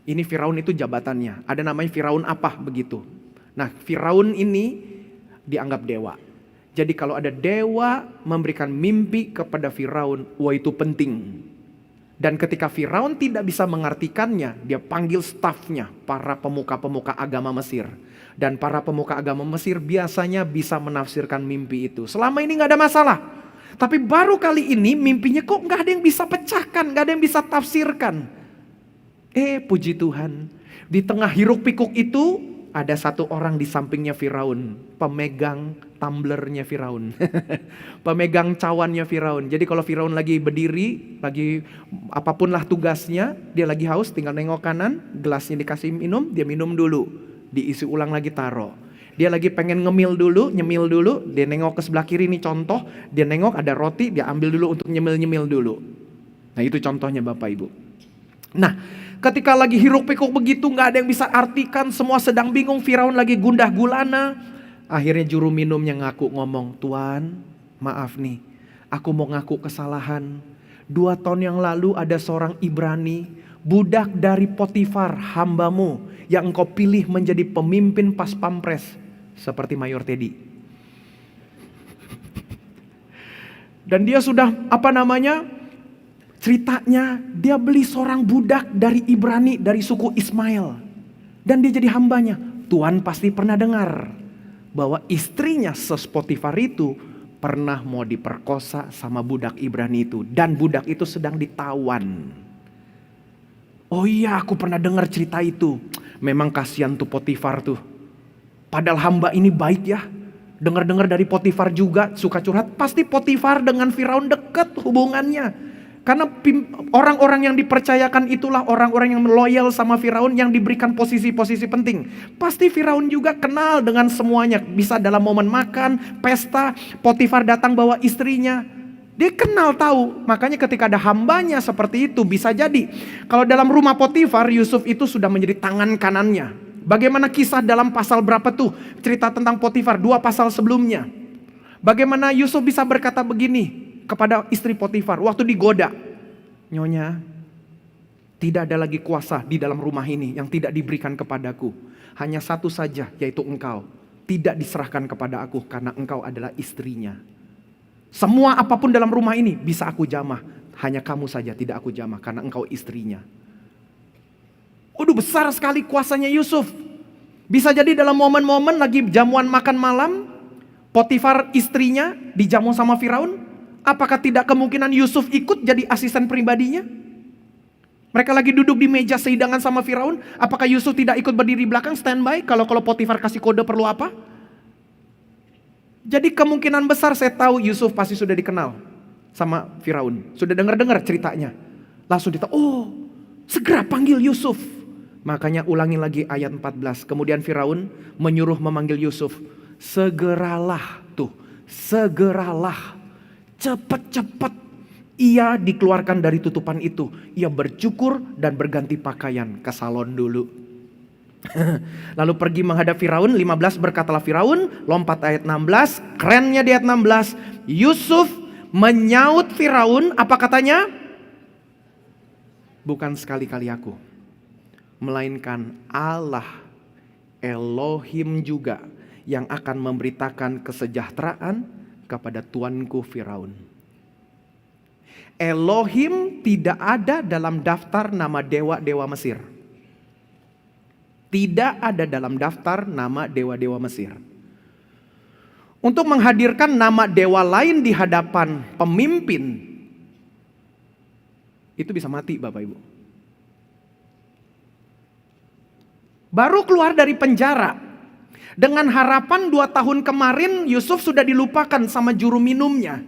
Ini Firaun itu jabatannya. Ada namanya Firaun apa begitu. Nah, Firaun ini dianggap dewa. Jadi kalau ada dewa memberikan mimpi kepada Firaun, wah itu penting. Dan ketika Firaun tidak bisa mengartikannya, dia panggil stafnya, para pemuka-pemuka agama Mesir. Dan para pemuka agama Mesir biasanya bisa menafsirkan mimpi itu. Selama ini gak ada masalah. Tapi baru kali ini mimpinya kok gak ada yang bisa pecahkan, gak ada yang bisa tafsirkan. Puji Tuhan, di tengah hiruk pikuk itu ada satu orang di sampingnya Firaun, pemegang tumblernya Firaun, pemegang cawannya Firaun. Jadi kalau Firaun lagi berdiri, lagi apapun lah tugasnya, dia lagi haus, tinggal nengok kanan, gelasnya dikasih minum, dia minum dulu, diisi ulang lagi taruh. Dia lagi pengen nyemil dulu, dia nengok ke sebelah kiri, ini contoh, dia nengok ada roti, dia ambil dulu untuk nyemil dulu. Nah itu contohnya Bapak Ibu. Nah, ketika lagi hiruk pikuk begitu, gak ada yang bisa artikan, semua sedang bingung, Firaun lagi gundah gulana. Akhirnya juru minumnya ngaku ngomong, Tuan, maaf nih, aku mau ngaku kesalahan. 2 tahun yang lalu ada seorang Ibrani, budak dari Potifar, hambamu, yang engkau pilih menjadi pemimpin pas pampres, seperti Mayor Teddy. Dan dia sudah, ceritanya dia beli seorang budak dari Ibrani, dari suku Ismail. Dan dia jadi hambanya. Tuhan pasti pernah dengar bahwa istrinya Potifar itu pernah mau diperkosa sama budak Ibrani itu. Dan budak itu sedang ditawan. Oh iya, aku pernah dengar cerita itu. Memang kasihan tuh Potifar tuh. Padahal hamba ini baik ya. Dengar-dengar dari Potifar juga suka curhat. Pasti Potifar dengan Firaun dekat hubungannya. Karena orang-orang yang dipercayakan itulah orang-orang yang loyal sama Firaun, yang diberikan posisi-posisi penting. Pasti Firaun juga kenal dengan semuanya. Bisa dalam momen makan, pesta, Potifar datang bawa istrinya. Dia kenal tahu. Makanya ketika ada hambanya seperti itu, bisa jadi kalau dalam rumah Potifar, Yusuf itu sudah menjadi tangan kanannya. Bagaimana kisah dalam pasal berapa tuh? Cerita tentang Potifar, 2 pasal sebelumnya. Bagaimana Yusuf bisa berkata begini kepada istri Potifar waktu digoda, Nyonya, tidak ada lagi kuasa di dalam rumah ini yang tidak diberikan kepadaku. Hanya satu saja, yaitu engkau. Tidak diserahkan kepada aku karena engkau adalah istrinya. Semua apapun dalam rumah ini bisa aku jamah. Hanya kamu saja tidak aku jamah karena engkau istrinya. Waduh, besar sekali kuasanya Yusuf. Bisa jadi dalam momen-momen lagi jamuan makan malam, Potifar istrinya dijamu sama Firaun. Apakah tidak kemungkinan Yusuf ikut jadi asisten pribadinya? Mereka lagi duduk di meja sehidangan sama Firaun. Apakah Yusuf tidak ikut berdiri belakang standby kalau Potifar kasih kode perlu apa? Jadi kemungkinan besar saya tahu Yusuf pasti sudah dikenal sama Firaun. Sudah dengar-dengar ceritanya. Langsung ditahu, oh segera panggil Yusuf. Makanya ulangi lagi ayat 14. Kemudian Firaun menyuruh memanggil Yusuf. segeralah tuh, segeralah, cepat-cepat ia dikeluarkan dari tutupan itu. Ia bercukur dan berganti pakaian, ke salon dulu. Lalu pergi menghadap Firaun. 15 berkatalah Firaun, lompat ayat 16, kerennya di ayat 16, Yusuf menyaut Firaun, apa katanya? Bukan sekali-kali aku, melainkan Allah Elohim juga yang akan memberitakan kesejahteraan kepada tuanku Firaun. Elohim tidak ada dalam daftar nama dewa-dewa Mesir. Tidak ada dalam daftar nama dewa-dewa Mesir. Untuk menghadirkan nama dewa lain di hadapan pemimpin, itu bisa mati Bapak Ibu. Baru keluar dari penjara, dengan harapan 2 tahun kemarin Yusuf sudah dilupakan sama juru minumnya.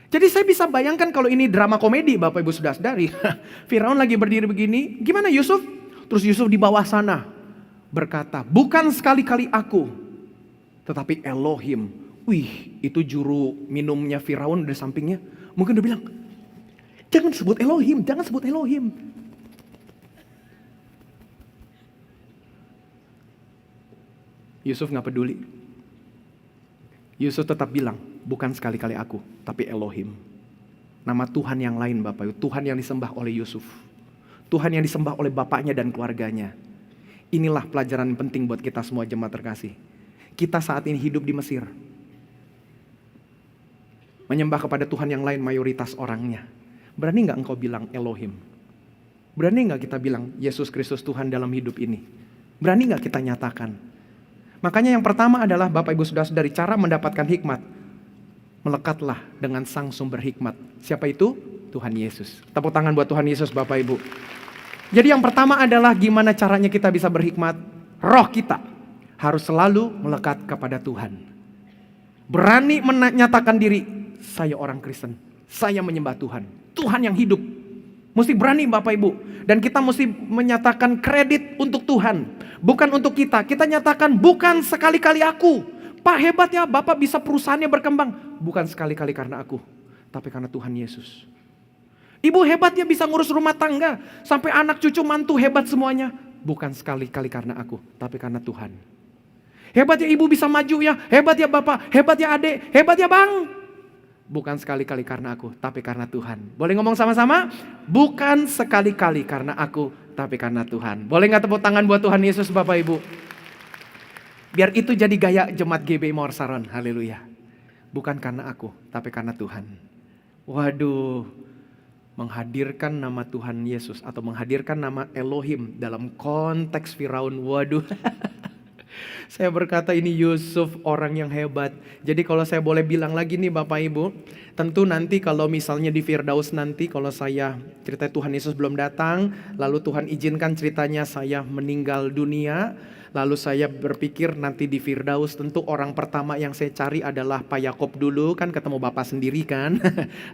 Jadi saya bisa bayangkan kalau ini drama komedi Bapak Ibu Saudara-saudari. Firaun lagi berdiri begini, gimana Yusuf? Terus Yusuf di bawah sana berkata, bukan sekali-kali aku, tetapi Elohim. Wih, itu juru minumnya Firaun di sampingnya. Mungkin dia bilang, jangan sebut Elohim, jangan sebut Elohim. Yusuf gak peduli. Yusuf tetap bilang, bukan sekali-kali aku, tapi Elohim. Nama Tuhan yang lain Bapak Ibu, Tuhan yang disembah oleh Yusuf. Tuhan yang disembah oleh bapaknya dan keluarganya. Inilah pelajaran penting buat kita semua jemaat terkasih. Kita saat ini hidup di Mesir. Menyembah kepada Tuhan yang lain mayoritas orangnya. Berani gak engkau bilang Elohim? Berani gak kita bilang Yesus Kristus Tuhan dalam hidup ini? Berani gak kita nyatakan? Makanya yang pertama adalah Bapak Ibu Saudara-saudari, cara mendapatkan hikmat. Melekatlah dengan sang sumber hikmat. Siapa itu? Tuhan Yesus. Tepuk tangan buat Tuhan Yesus Bapak Ibu. Jadi yang pertama adalah gimana caranya kita bisa berhikmat? Roh kita harus selalu melekat kepada Tuhan. Berani menyatakan diri, saya orang Kristen, saya menyembah Tuhan. Tuhan yang hidup. Mesti berani Bapak Ibu. Dan kita mesti menyatakan kredit untuk Tuhan. Bukan untuk kita. Kita nyatakan bukan sekali-kali aku. Pak hebatnya Bapak bisa perusahaannya berkembang. Bukan sekali-kali karena aku, tapi karena Tuhan Yesus. Ibu hebatnya bisa ngurus rumah tangga. Sampai anak cucu mantu hebat semuanya. Bukan sekali-kali karena aku, tapi karena Tuhan. Hebatnya ibu bisa maju ya. Hebat ya Bapak, hebat ya adik, hebat ya bang. Bukan sekali-kali karena aku, tapi karena Tuhan. Boleh ngomong sama-sama? Bukan sekali-kali karena aku, tapi karena Tuhan. Boleh gak tepuk tangan buat Tuhan Yesus Bapak Ibu? Biar itu jadi gaya jemaat GBI Mawar Saron. Haleluya. Bukan karena aku, tapi karena Tuhan. Waduh. Menghadirkan nama Tuhan Yesus atau menghadirkan nama Elohim dalam konteks Firaun. Waduh. Saya berkata ini Yusuf orang yang hebat. Jadi kalau saya boleh bilang lagi nih Bapak Ibu, tentu nanti kalau misalnya di Firdaus nanti kalau saya cerita Tuhan Yesus belum datang, lalu Tuhan izinkan ceritanya saya meninggal dunia, lalu saya berpikir nanti di Firdaus tentu orang pertama yang saya cari adalah Pak Yakob dulu, kan ketemu Bapak sendiri kan.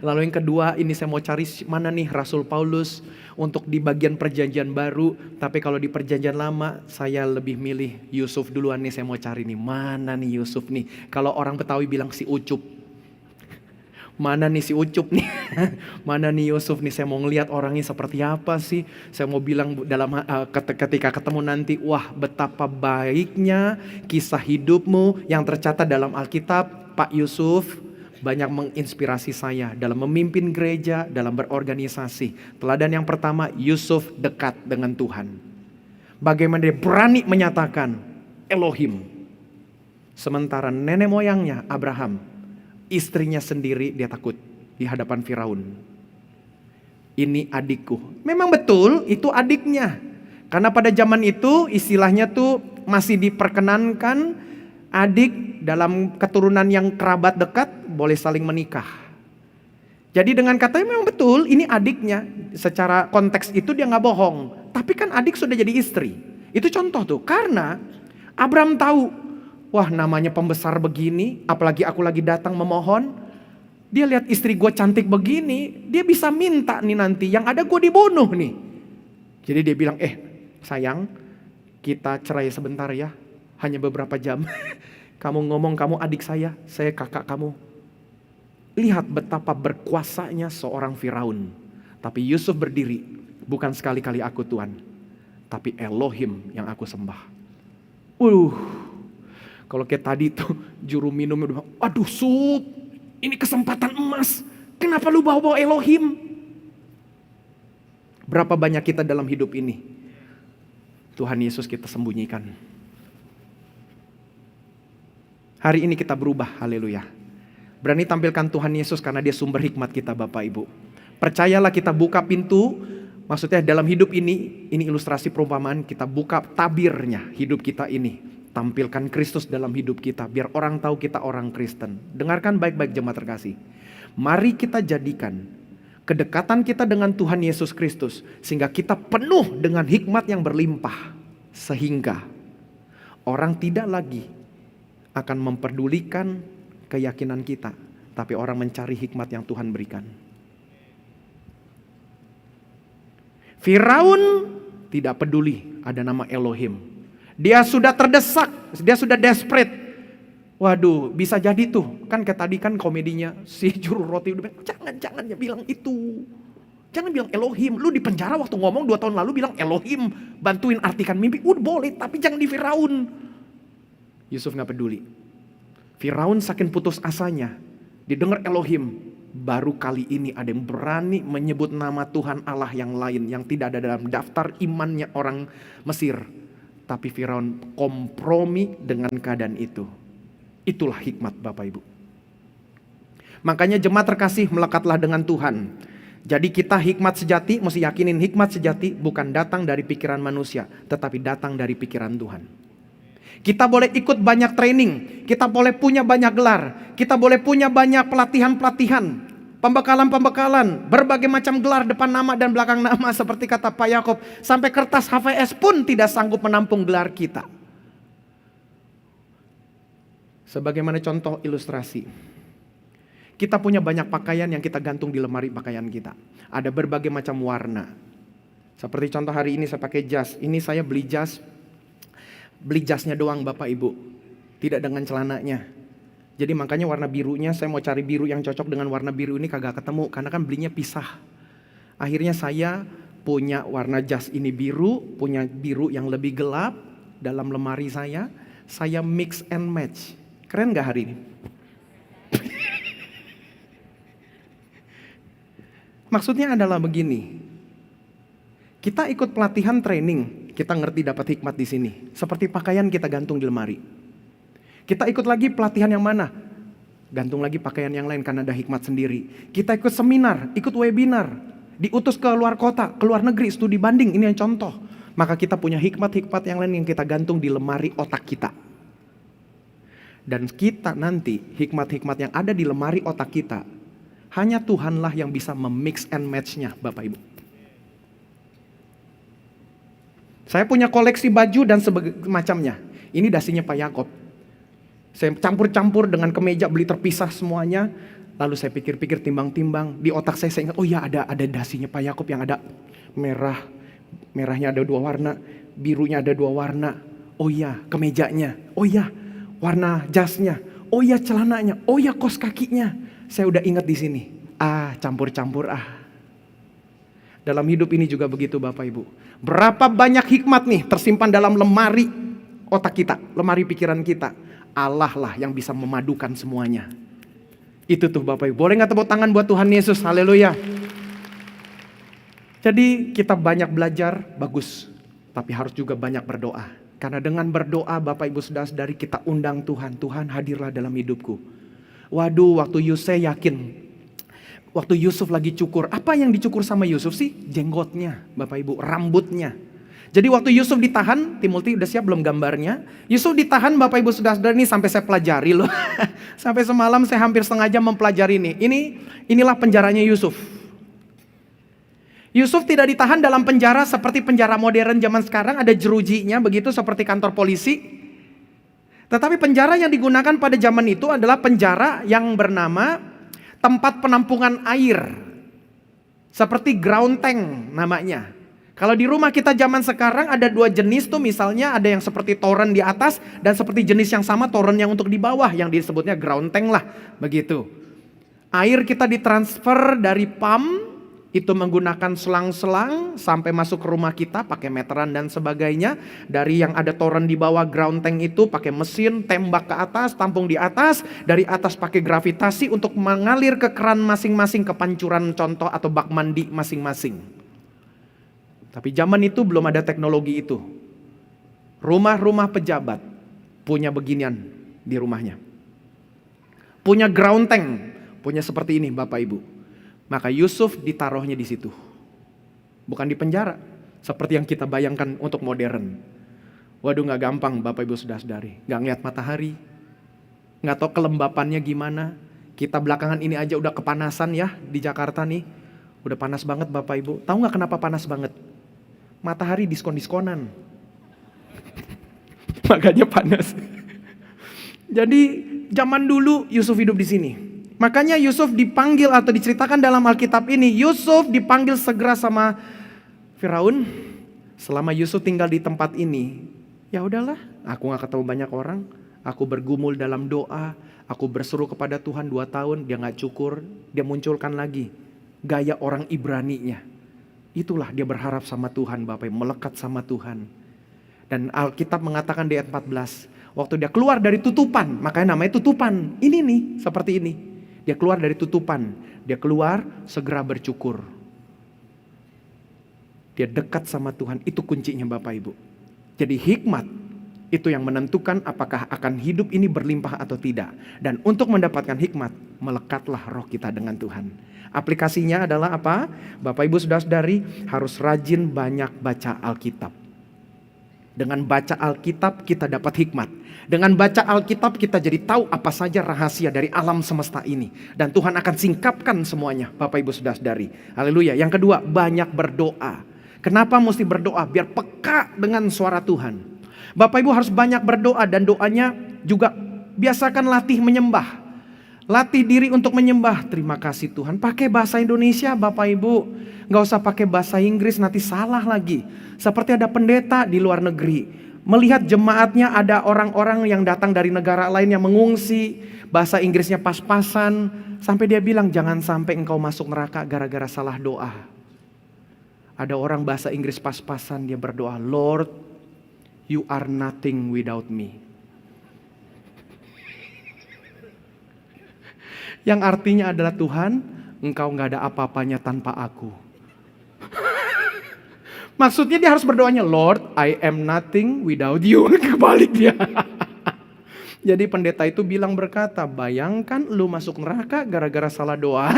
Lalu yang kedua ini saya mau cari mana nih Rasul Paulus untuk di bagian perjanjian baru. Tapi kalau di perjanjian lama saya lebih milih Yusuf duluan nih, saya mau cari nih mana nih Yusuf nih. Kalau orang Betawi bilang si Ucup. Mana nih si Ucup nih, mana nih Yusuf nih, saya mau ngelihat orangnya seperti apa sih. Saya mau bilang dalam ketika ketemu nanti, wah betapa baiknya kisah hidupmu yang tercatat dalam Alkitab, Pak Yusuf. Banyak menginspirasi saya dalam memimpin gereja, dalam berorganisasi. Teladan yang pertama, Yusuf dekat dengan Tuhan. Bagaimana dia berani menyatakan Elohim. Sementara nenek moyangnya Abraham, istrinya sendiri dia takut di hadapan Firaun. Ini adikku. Memang betul itu adiknya. Karena pada zaman itu istilahnya tuh masih diperkenankan adik dalam keturunan yang kerabat dekat boleh saling menikah. Jadi dengan katanya memang betul ini adiknya. Secara konteks itu dia gak bohong. Tapi kan adik sudah jadi istri. Itu contoh tuh. Karena Abraham tahu, wah namanya pembesar begini, apalagi aku lagi datang memohon. Dia lihat istri gue cantik begini, dia bisa minta nih nanti, yang ada gue dibunuh nih. Jadi dia bilang, sayang kita cerai sebentar ya, hanya beberapa jam. Kamu ngomong kamu adik saya kakak kamu. Lihat betapa berkuasanya seorang Firaun. Tapi Yusuf berdiri, bukan sekali-kali aku Tuhan, tapi Elohim yang aku sembah. Kalau kayak tadi tuh juru minum udah, aduh Sup, ini kesempatan emas. Kenapa lu bawa-bawa Elohim? Berapa banyak kita dalam hidup ini Tuhan Yesus kita sembunyikan. Hari ini kita berubah, haleluya. Berani tampilkan Tuhan Yesus karena dia sumber hikmat kita Bapak Ibu. Percayalah kita buka pintu, maksudnya dalam hidup ini ilustrasi perumpamaan, kita buka tabirnya hidup kita ini. Tampilkan Kristus dalam hidup kita, biar orang tahu kita orang Kristen. Dengarkan baik-baik jemaat terkasih. Mari kita jadikan kedekatan kita dengan Tuhan Yesus Kristus, sehingga kita penuh dengan hikmat yang berlimpah. Sehingga orang tidak lagi akan memperdulikan keyakinan kita, tapi orang mencari hikmat yang Tuhan berikan. Firaun tidak peduli ada nama Elohim. Dia sudah terdesak, dia sudah desperate. Waduh, bisa jadi tuh, kan kayak tadi kan komedinya si juru roti udah bilang, jangan ya bilang itu. Jangan bilang Elohim. Lu di penjara waktu ngomong 2 tahun lalu bilang Elohim, bantuin artikan mimpi. Udah boleh, tapi jangan di Firaun. Yusuf gak peduli. Firaun saking putus asanya, didengar Elohim, baru kali ini ada yang berani menyebut nama Tuhan Allah yang lain yang tidak ada dalam daftar imannya orang Mesir. Tapi Firaun kompromi dengan keadaan itu. Itulah hikmat Bapak Ibu. Makanya jemaat terkasih, melekatlah dengan Tuhan. Jadi kita hikmat sejati, mesti yakinin hikmat sejati bukan datang dari pikiran manusia, tetapi datang dari pikiran Tuhan. Kita boleh ikut banyak training, kita boleh punya banyak gelar, kita boleh punya banyak pelatihan-pelatihan, pembekalan-pembekalan, berbagai macam gelar depan nama dan belakang nama seperti kata Pak Yakob. Sampai kertas HVS pun tidak sanggup menampung gelar kita. Sebagaimana contoh ilustrasi, kita punya banyak pakaian yang kita gantung di lemari pakaian kita. Ada berbagai macam warna. Seperti contoh hari ini saya pakai jas. Ini saya beli jasnya doang Bapak Ibu. Tidak dengan celananya. Jadi makanya warna birunya saya mau cari biru yang cocok dengan warna biru ini kagak ketemu. Karena kan belinya pisah. Akhirnya saya punya warna jas ini biru. Punya biru yang lebih gelap dalam lemari saya. Saya mix and match. Keren gak hari ini? Maksudnya adalah begini. Kita ikut pelatihan training, kita ngerti dapat hikmat di sini. Seperti pakaian kita gantung di lemari. Kita ikut lagi pelatihan yang mana? Gantung lagi pakaian yang lain karena ada hikmat sendiri. Kita ikut seminar, ikut webinar, diutus ke luar kota, ke luar negeri, studi banding, ini yang contoh. Maka kita punya hikmat-hikmat yang lain yang kita gantung di lemari otak kita. Dan kita nanti hikmat-hikmat yang ada di lemari otak kita, hanya Tuhanlah yang bisa memix and match-nya Bapak Ibu. Saya punya koleksi baju dan semacamnya. Ini dasinya Pak Yakob. Saya campur-campur dengan kemeja, beli terpisah semuanya. Lalu saya pikir-pikir, timbang-timbang. Di otak saya ingat, oh ya ada dasinya Pak Yakob yang ada merah. Merahnya ada 2 warna, birunya ada 2 warna. Oh ya, kemejanya. Oh ya, warna jasnya. Oh ya, celananya. Oh ya, kos kakinya. Saya udah ingat di sini. Campur-campur Dalam hidup ini juga begitu Bapak Ibu. Berapa banyak hikmat nih tersimpan dalam lemari otak kita, lemari pikiran kita. Allah lah yang bisa memadukan semuanya. Itu tuh Bapak Ibu. Boleh gak tepuk tangan buat Tuhan Yesus? Haleluya. Jadi kita banyak belajar, bagus. Tapi harus juga banyak berdoa. Karena dengan berdoa Bapak Ibu saudara-saudari kita undang Tuhan. Tuhan hadirlah dalam hidupku. Waduh, waktu Yusuf yakin. Waktu Yusuf lagi cukur. Apa yang dicukur sama Yusuf sih? Jenggotnya Bapak Ibu, rambutnya. Jadi waktu Yusuf ditahan, Timothy udah siap belum gambarnya? Yusuf ditahan Bapak Ibu saudara-saudara ini sampai saya pelajari loh. Sampai semalam saya hampir setengah jam mempelajari ini. Inilah penjaranya Yusuf. Yusuf tidak ditahan dalam penjara seperti penjara modern zaman sekarang. Ada jerujinya begitu seperti kantor polisi. Tetapi penjara yang digunakan pada zaman itu adalah penjara yang bernama tempat penampungan air. Seperti ground tank namanya. Kalau di rumah kita zaman sekarang ada dua jenis tuh, misalnya ada yang seperti toren di atas dan seperti jenis yang sama toren yang untuk di bawah yang disebutnya ground tank lah, begitu. Air kita ditransfer dari pump itu menggunakan selang-selang sampai masuk ke rumah kita pakai meteran dan sebagainya. Dari yang ada toren di bawah ground tank itu pakai mesin tembak ke atas, tampung di atas, dari atas pakai gravitasi untuk mengalir ke keran masing-masing, ke pancuran contoh atau bak mandi masing-masing. Tapi zaman itu belum ada teknologi itu. Rumah-rumah pejabat punya beginian di rumahnya. Punya ground tank, punya seperti ini Bapak Ibu. Maka Yusuf ditaruhnya di situ. Bukan di penjara, seperti yang kita bayangkan untuk modern. Waduh, gak gampang Bapak Ibu saudara-saudari. Gak ngeliat matahari, gak tahu kelembapannya gimana. Kita belakangan ini aja udah kepanasan ya di Jakarta nih. Udah panas banget Bapak Ibu. Tahu gak kenapa panas banget? Matahari diskon-diskonan. Makanya panas. Jadi zaman dulu Yusuf hidup di sini. Makanya Yusuf dipanggil atau diceritakan dalam Alkitab ini, Yusuf dipanggil segera sama Firaun. Selama Yusuf tinggal di tempat ini, ya udahlah, aku gak ketemu banyak orang, aku bergumul dalam doa, aku berseru kepada Tuhan 2 tahun, dia gak cukur, dia munculkan lagi gaya orang Ibrani-nya. Itulah dia berharap sama Tuhan Bapak, melekat sama Tuhan. Dan Alkitab mengatakan di ayat 14, waktu dia keluar dari tutupan, makanya namanya tutupan. Ini nih, seperti ini. Dia keluar dari tutupan, dia keluar segera bercukur. Dia dekat sama Tuhan, itu kuncinya Bapak Ibu. Jadi hikmat itu yang menentukan apakah akan hidup ini berlimpah atau tidak. Dan untuk mendapatkan hikmat, melekatlah roh kita dengan Tuhan. Aplikasinya adalah apa? Bapak Ibu saudara-saudari harus rajin banyak baca Alkitab. Dengan baca Alkitab kita dapat hikmat. Dengan baca Alkitab kita jadi tahu apa saja rahasia dari alam semesta ini. Dan Tuhan akan singkapkan semuanya Bapak Ibu saudara-saudari. Haleluya. Yang kedua, banyak berdoa. Kenapa mesti berdoa? Biar peka dengan suara Tuhan. Bapak Ibu harus banyak berdoa dan doanya juga biasakan latih menyembah. Latih diri untuk menyembah. Terima kasih Tuhan. Pakai bahasa Indonesia Bapak Ibu. Gak usah pakai bahasa Inggris, nanti salah lagi. Seperti ada pendeta di luar negeri. Melihat jemaatnya ada orang-orang yang datang dari negara lain yang mengungsi. Bahasa Inggrisnya pas-pasan. Sampai dia bilang, jangan sampai engkau masuk neraka gara-gara salah doa. Ada orang bahasa Inggris pas-pasan, dia berdoa, Lord, you are nothing without me. Yang artinya adalah Tuhan, engkau gak ada apa-apanya tanpa aku. Maksudnya dia harus berdoanya, Lord, I am nothing without you. Kebalik dia. Jadi pendeta itu bilang berkata, bayangkan lu masuk neraka gara-gara salah doa.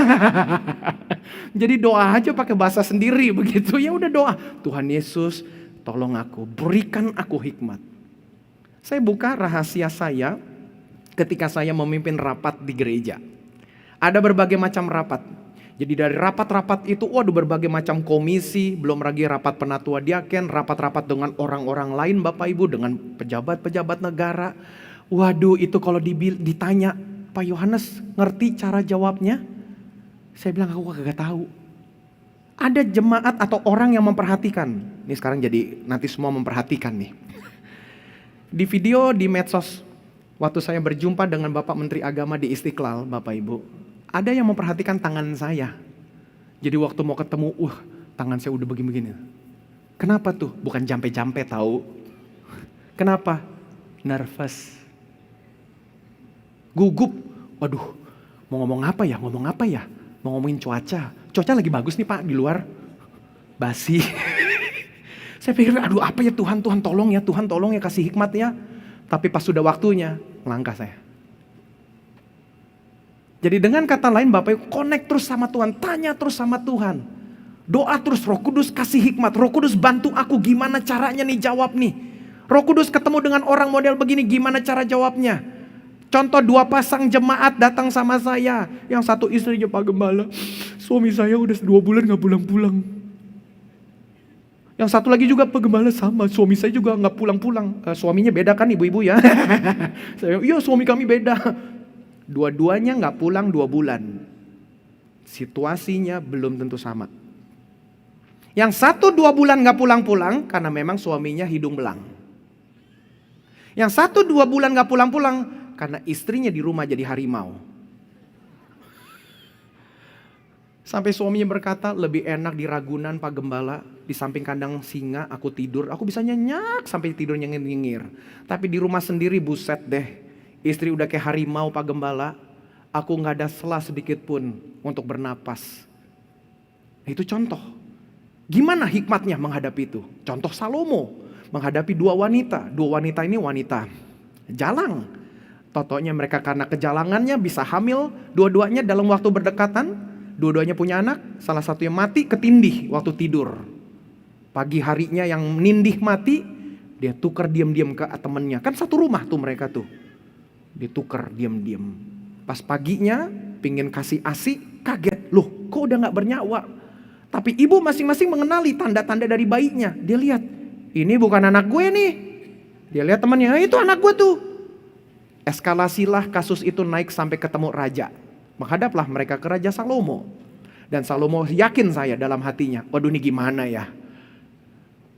Jadi doa aja pakai bahasa sendiri begitu. Ya udah doa, Tuhan Yesus tolong aku, berikan aku hikmat. Saya buka rahasia saya ketika saya memimpin rapat di gereja. Ada berbagai macam rapat. Jadi dari rapat-rapat itu, waduh berbagai macam komisi, belum lagi rapat penatua diaken, rapat-rapat dengan orang-orang lain Bapak Ibu, dengan pejabat-pejabat negara. Waduh itu kalau ditanya, Pak Yohanes ngerti cara jawabnya? Saya bilang aku kagak tahu. Ada jemaat atau orang yang memperhatikan. Ini sekarang jadi nanti semua memperhatikan nih. Di video di medsos, waktu saya berjumpa dengan Bapak Menteri Agama di Istiqlal, Bapak Ibu, ada yang memperhatikan tangan saya. Jadi waktu mau ketemu, tangan saya udah begini-begini. Kenapa tuh? Bukan jampe-jampe tahu. Kenapa? Nervous. Gugup. Waduh, mau ngomong apa ya? Mau ngomongin cuaca. Cuaca lagi bagus nih Pak di luar. Basi. Saya pikir, aduh apa ya Tuhan tolong ya, Tuhan tolong ya kasih hikmat ya. Tapi pas sudah waktunya, langkah saya. Jadi dengan kata lain Bapak Ibu connect terus sama Tuhan, tanya terus sama Tuhan. Doa terus, Roh Kudus kasih hikmat, Roh Kudus bantu aku gimana caranya nih jawab nih. Roh Kudus ketemu dengan orang model begini gimana cara jawabnya. Contoh 2 pasang jemaat datang sama saya. Yang satu istrinya Pak Gembala, suami saya udah 2 bulan gak pulang-pulang. Yang satu lagi juga Pak Gembala sama, suami saya juga gak pulang-pulang. Suaminya beda kan ibu-ibu ya. Saya, iya suami kami beda. Dua-duanya gak pulang 2 bulan. Situasinya belum tentu sama. Yang 1-2 bulan gak pulang-pulang karena memang suaminya hidung belang. Yang 1-2 bulan gak pulang-pulang karena istrinya di rumah jadi harimau. Sampai suaminya berkata, lebih enak di Ragunan Pak Gembala, di samping kandang singa aku tidur, aku bisa nyenyak sampai tidur nyengir-nyengir. Tapi di rumah sendiri buset deh, istri udah kayak harimau Pak Gembala, aku gak ada sela sedikit pun untuk bernapas. Itu contoh. Gimana hikmatnya menghadapi itu? Contoh Salomo, menghadapi 2 wanita. 2 wanita ini wanita jalang. Totonya mereka karena kejalangannya bisa hamil, dua-duanya dalam waktu berdekatan. Dua-duanya punya anak, salah satunya mati ketindih waktu tidur. Pagi harinya yang nindih mati, dia tukar diam-diam ke temennya. Kan satu rumah tuh mereka tuh. Dia tukar diam-diam. Pas paginya pingin kasih ASI, kaget. Loh kok udah gak bernyawa? Tapi ibu masing-masing mengenali tanda-tanda dari bayinya. Dia lihat, ini bukan anak gue nih. Dia lihat temannya, itu anak gue tuh. Eskalasilah kasus itu naik sampai ketemu raja. Menghadaplah mereka ke Raja Salomo. Dan Salomo yakin saya dalam hatinya, waduh ini gimana ya?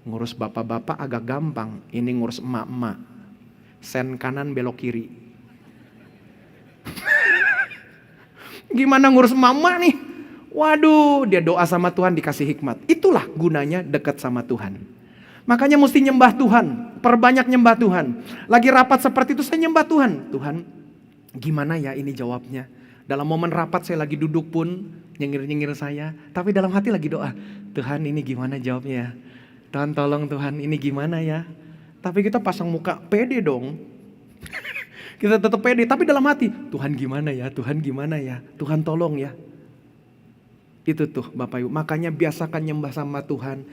Ngurus bapak-bapak agak gampang, ini ngurus emak-emak. Sen kanan belok kiri. Gimana ngurus emak-emak nih? Waduh, dia doa sama Tuhan dikasih hikmat. Itulah gunanya dekat sama Tuhan. Makanya mesti nyembah Tuhan, perbanyak nyembah Tuhan. Lagi rapat seperti itu saya nyembah Tuhan. Tuhan, gimana ya ini jawabnya? Dalam momen rapat saya lagi duduk pun nyengir-nyengir saya. Tapi dalam hati lagi doa. Tuhan ini gimana jawabnya? Tuhan tolong Tuhan ini gimana ya? Tapi kita pasang muka pede dong. Kita tetap pede. Tapi dalam hati. Tuhan gimana ya? Tuhan gimana ya? Tuhan tolong ya. Itu tuh Bapak Ibu. Makanya biasakan nyembah sama Tuhan.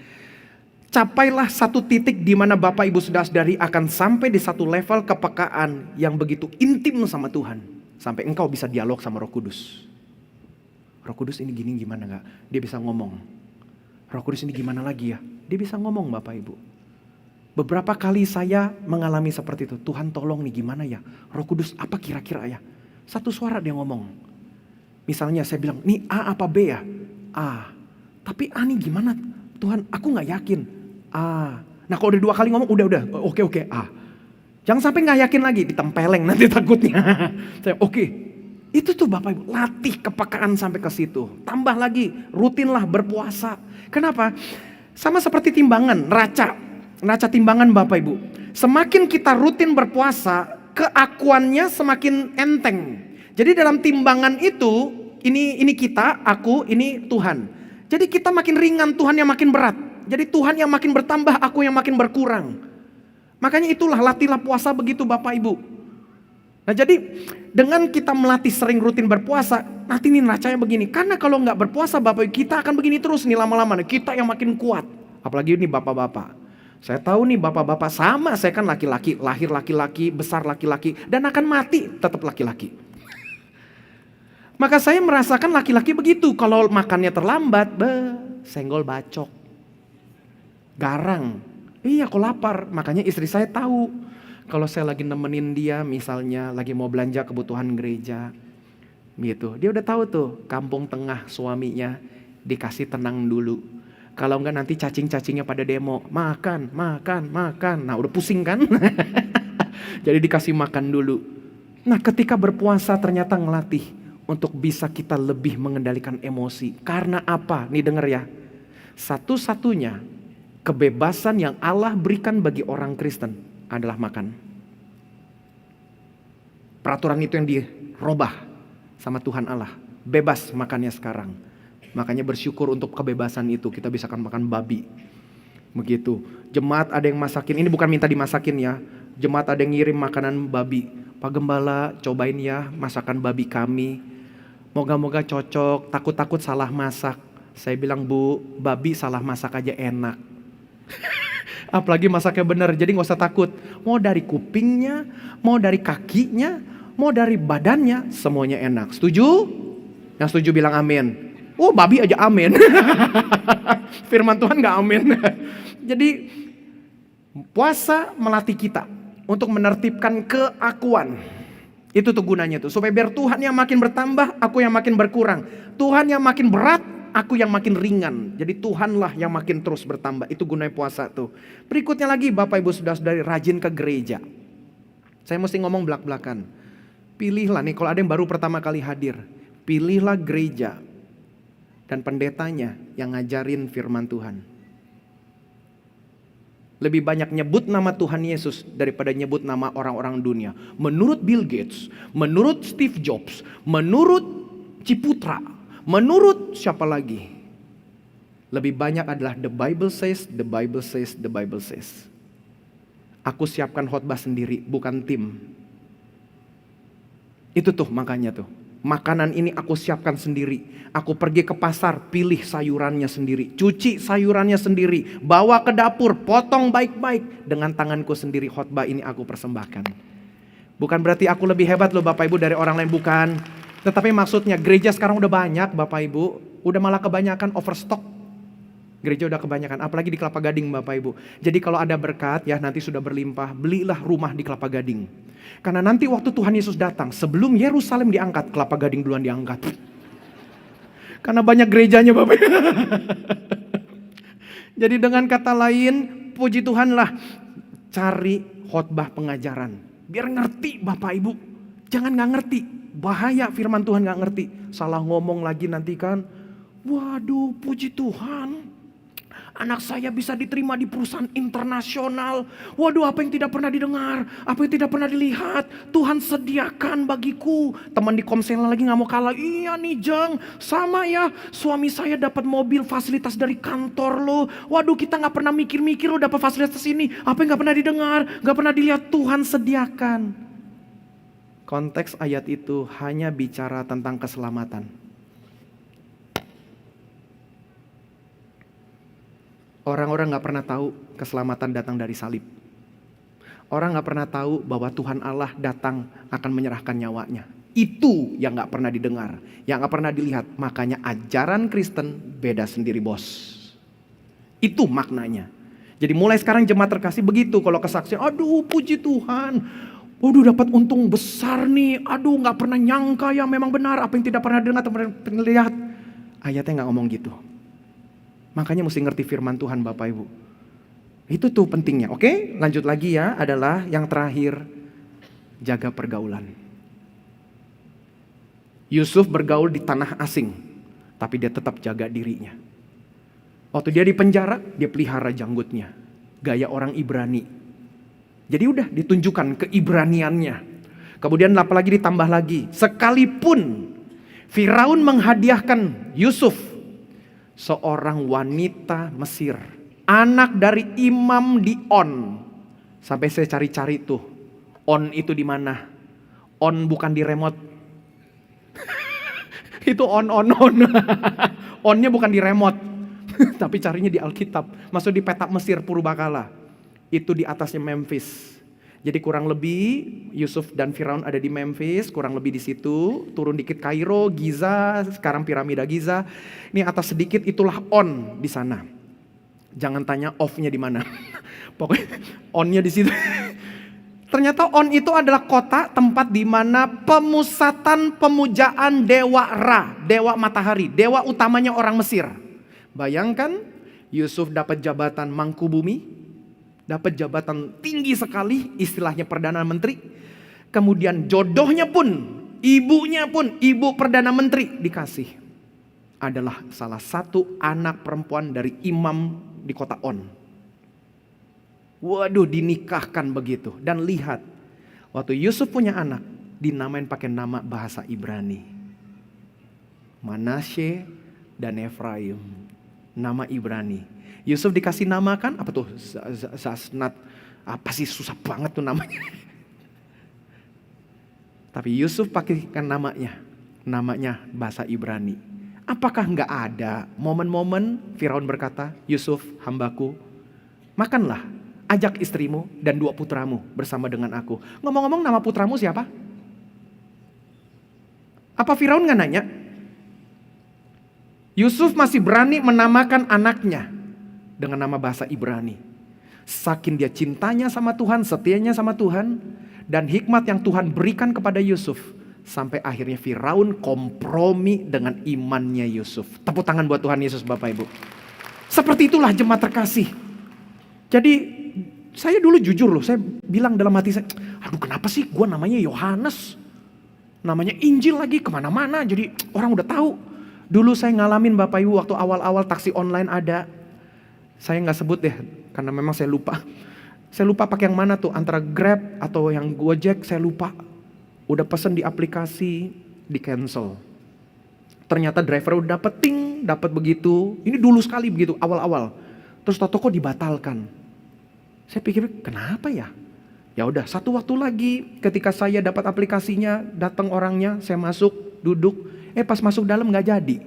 Capailah satu titik di mana Bapak Ibu saudara-saudari akan sampai di satu level kepekaan yang begitu intim sama Tuhan. Sampai engkau bisa dialog sama Roh Kudus. Roh Kudus ini gini gimana gak? Dia bisa ngomong. Roh Kudus ini gimana lagi ya? Dia bisa ngomong Bapak Ibu. Beberapa kali saya mengalami seperti itu. Tuhan tolong nih gimana ya? Roh Kudus apa kira-kira ya? Satu suara dia ngomong. Misalnya saya bilang, nih A apa B ya? A. Tapi A nih gimana? Tuhan aku gak yakin. A. Nah kalau udah 2 kali ngomong udah. Oke A. Jangan sampai gak yakin lagi, ditempeleng nanti takutnya. Saya oke. Itu tuh Bapak Ibu, latih kepekaan sampai ke situ. Tambah lagi, rutinlah berpuasa. Kenapa? Sama seperti timbangan, neraca timbangan Bapak Ibu. Semakin kita rutin berpuasa, keakuannya semakin enteng. Jadi dalam timbangan itu, ini kita, aku, ini Tuhan. Jadi kita makin ringan, Tuhan yang makin berat. Jadi Tuhan yang makin bertambah, aku yang makin berkurang. Makanya itulah latihlah puasa begitu Bapak Ibu. Nah jadi dengan kita melatih sering rutin berpuasa, nanti nih neracanya begini. Karena kalau nggak berpuasa Bapak Ibu, kita akan begini terus nih lama-lama. Kita yang makin kuat. Apalagi ini bapak-bapak. Saya tahu nih bapak-bapak sama, saya kan laki-laki, lahir laki-laki, besar laki-laki. Dan akan mati tetap laki-laki. Maka saya merasakan laki-laki begitu. Kalau makannya terlambat, senggol bacok. Garang. Iya kok lapar, makanya istri saya tahu. Kalau saya lagi nemenin dia misalnya lagi mau belanja kebutuhan gereja. Gitu, dia udah tahu tuh kampung tengah suaminya dikasih tenang dulu. Kalau enggak nanti cacing-cacingnya pada demo. Makan. Nah udah pusing kan? Jadi dikasih makan dulu. Nah ketika berpuasa ternyata ngelatih untuk bisa kita lebih mengendalikan emosi. Karena apa? Nih denger ya. Satu-satunya kebebasan yang Allah berikan bagi orang Kristen adalah makan. Peraturan itu yang dirubah sama Tuhan Allah. Bebas makannya sekarang. Makanya bersyukur untuk kebebasan itu. Kita bisa makan babi. Begitu. Jemaat ada yang masakin. Ini bukan minta dimasakin ya. Jemaat ada yang ngirim makanan babi. Pak Gembala cobain ya masakan babi kami. Moga-moga cocok. Takut-takut salah masak. Saya bilang Bu, babi salah masak aja enak. Apalagi masaknya benar, jadi gak usah takut. Mau dari kupingnya, mau dari kakinya, mau dari badannya, semuanya enak. Setuju? Yang setuju bilang amin. Oh babi aja amin. Firman Tuhan gak amin. Jadi puasa melatih kita untuk menertibkan keakuan. Itu tuh gunanya tuh, supaya biar Tuhan yang makin bertambah, aku yang makin berkurang. Tuhan yang makin berat, aku yang makin ringan. Jadi Tuhanlah yang makin terus bertambah. Itu gunanya puasa tuh. Berikutnya lagi Bapak Ibu Saudara-saudari, rajin ke gereja. Saya mesti ngomong belak-belakan. Pilihlah nih, kalau ada yang baru pertama kali hadir, pilihlah gereja dan pendetanya yang ngajarin firman Tuhan. Lebih banyak nyebut nama Tuhan Yesus daripada nyebut nama orang-orang dunia. Menurut Bill Gates, menurut Steve Jobs, menurut Ciputra, menurut siapa lagi? Lebih banyak adalah the Bible says, the Bible says, the Bible says. Aku siapkan khotbah sendiri, bukan tim. Itu tuh makanya tuh. Makanan ini aku siapkan sendiri. Aku pergi ke pasar, pilih sayurannya sendiri. Cuci sayurannya sendiri. Bawa ke dapur, potong baik-baik. Dengan tanganku sendiri khotbah ini aku persembahkan. Bukan berarti aku lebih hebat loh Bapak Ibu dari orang lain, bukan. Tetapi maksudnya gereja sekarang udah banyak Bapak Ibu. Udah malah kebanyakan overstock. Gereja udah kebanyakan, apalagi di Kelapa Gading Bapak Ibu. Jadi kalau ada berkat ya nanti sudah berlimpah, belilah rumah di Kelapa Gading. Karena nanti waktu Tuhan Yesus datang, sebelum Yerusalem diangkat, Kelapa Gading duluan diangkat. Karena banyak gerejanya Bapak Ibu. Jadi dengan kata lain, puji Tuhanlah, cari khotbah pengajaran. Biar ngerti Bapak Ibu. Jangan gak ngerti, bahaya firman Tuhan gak ngerti. Salah ngomong lagi nanti kan, waduh puji Tuhan. Anak saya bisa diterima di perusahaan internasional. Waduh, apa yang tidak pernah didengar, apa yang tidak pernah dilihat, Tuhan sediakan bagiku. Teman di Komsel lagi gak mau kalah. Iya nih Jeng, sama ya. Suami saya dapat mobil fasilitas dari kantor loh. Waduh, kita gak pernah mikir-mikir loh dapat fasilitas ini. Apa yang gak pernah didengar, gak pernah dilihat, Tuhan sediakan. Konteks ayat itu hanya bicara tentang keselamatan. Orang-orang gak pernah tahu keselamatan datang dari salib. Orang gak pernah tahu bahwa Tuhan Allah datang akan menyerahkan nyawanya. Itu yang gak pernah didengar, yang gak pernah dilihat. Makanya ajaran Kristen beda sendiri bos. Itu maknanya. Jadi mulai sekarang jemaat terkasih begitu kalau kesaksian. Aduh puji Tuhan. Waduh dapat untung besar nih. Aduh gak pernah nyangka ya memang benar. Apa yang tidak pernah dengar atau pernah lihat. Ayatnya gak ngomong gitu. Makanya mesti ngerti firman Tuhan Bapak Ibu. Itu tuh pentingnya. Oke, lanjut lagi ya, adalah yang terakhir, jaga pergaulan. Yusuf bergaul di tanah asing, tapi dia tetap jaga dirinya. Waktu dia di penjara, dia pelihara janggutnya. Gaya orang Ibrani. Jadi udah ditunjukkan keibraniannya. Kemudian apalagi ditambah lagi, sekalipun Firaun menghadiahkan Yusuf, seorang wanita Mesir, anak dari imam di On. Sampai saya cari-cari tuh, On itu di mana? On bukan di remote. Itu on. Onnya bukan di remote, tapi carinya di Alkitab. Maksud di peta Mesir Purbakala. Itu di atasnya Memphis. Jadi kurang lebih Yusuf dan Firaun ada di Memphis, kurang lebih di situ. Turun dikit Kairo, Giza, sekarang piramida Giza. Ini atas sedikit itulah On di sana. Jangan tanya off-nya di mana. Pokoknya On-nya di situ. Ternyata On itu adalah kota tempat di mana pemusatan pemujaan dewa Ra, dewa matahari, dewa utamanya orang Mesir. Bayangkan Yusuf dapat jabatan mangku bumi. Dapat jabatan tinggi sekali, istilahnya Perdana Menteri. Kemudian jodohnya pun, ibunya pun, ibu Perdana Menteri dikasih. Adalah salah satu anak perempuan dari imam di kota On. Waduh, dinikahkan begitu. Dan lihat, waktu Yusuf punya anak, dinamain pakai nama bahasa Ibrani. Manasye dan Efraim. Nama Ibrani. Yusuf dikasih nama kan, apa tuh, Zasnat, apa sih susah banget tuh namanya. Tapi Yusuf pakaikan namanya bahasa Ibrani. Apakah nggak ada momen-momen Firaun berkata, Yusuf hambaku, makanlah, ajak istrimu dan 2 putramu bersama dengan aku. Ngomong-ngomong nama putramu siapa? Apa Firaun nggak nanya? Yusuf masih berani menamakan anaknya dengan nama bahasa Ibrani. Saking dia cintanya sama Tuhan, setianya sama Tuhan, dan hikmat yang Tuhan berikan kepada Yusuf, Sampai akhirnya Firaun kompromi dengan imannya Yusuf. Tepuk tangan buat Tuhan Yesus Bapak Ibu. Seperti itulah jemaat terkasih. Jadi saya dulu jujur loh, saya bilang dalam hati saya, aduh kenapa sih gue namanya Yohanes. Namanya Injil lagi kemana-mana, jadi orang udah tahu. Dulu saya ngalamin Bapak Ibu waktu awal-awal taksi online ada. Saya gak sebut deh, karena memang saya lupa. Saya lupa pakai yang mana tuh, antara Grab atau yang Gojek, saya lupa. Udah pesen di aplikasi, di cancel. Ternyata driver udah dapat begitu. Ini dulu sekali begitu, awal-awal. Terus toko dibatalkan. Saya pikir kenapa ya? Ya udah, satu waktu lagi ketika saya dapat aplikasinya, datang orangnya, saya masuk, duduk. Pas masuk dalam nggak jadi.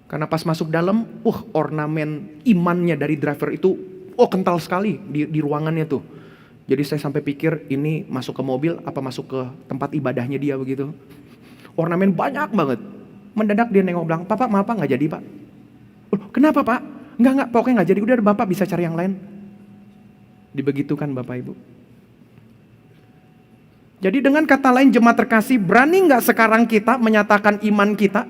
Karena pas masuk dalam, ornamen imannya dari driver itu, kental sekali di ruangannya tuh. Jadi saya sampai pikir ini masuk ke mobil apa masuk ke tempat ibadahnya dia begitu. Ornamen banyak banget. Mendadak dia nengok bilang, Pak maaf Pak nggak jadi Pak. Kenapa Pak? Enggak pokoknya nggak jadi. Udah Bapak bisa cari yang lain. Dibegitukan Bapak Ibu. Jadi dengan kata lain jemaat terkasih, berani nggak sekarang kita menyatakan iman kita?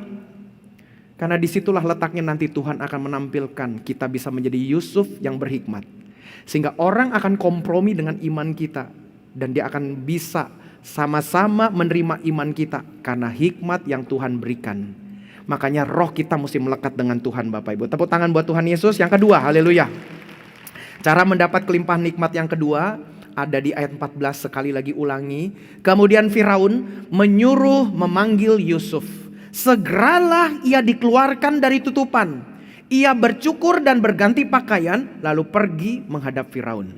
Karena disitulah letaknya nanti Tuhan akan menampilkan kita bisa menjadi Yusuf yang berhikmat. Sehingga orang akan kompromi dengan iman kita. Dan dia akan bisa sama-sama menerima iman kita. Karena hikmat yang Tuhan berikan. Makanya roh kita mesti melekat dengan Tuhan Bapak Ibu. Tepuk tangan buat Tuhan Yesus. Yang kedua, haleluya. Cara mendapat kelimpahan nikmat yang kedua ada di ayat 14, sekali lagi ulangi. Kemudian Firaun menyuruh memanggil Yusuf. Segeralah ia dikeluarkan dari tutupan. Ia bercukur dan berganti pakaian lalu pergi menghadap Firaun.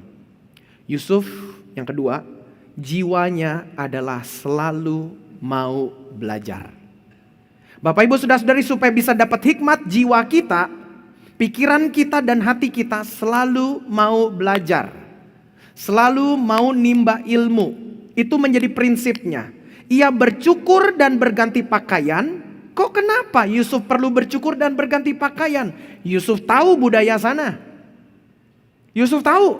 Yusuf yang kedua, jiwanya adalah selalu mau belajar. Bapak Ibu saudara-saudari, supaya bisa dapat hikmat, jiwa kita, pikiran kita dan hati kita selalu mau belajar. Selalu mau nimba ilmu. Itu menjadi prinsipnya. Ia bercukur dan berganti pakaian. Kok kenapa Yusuf perlu bercukur dan berganti pakaian? Yusuf tahu budaya sana. Yusuf tahu.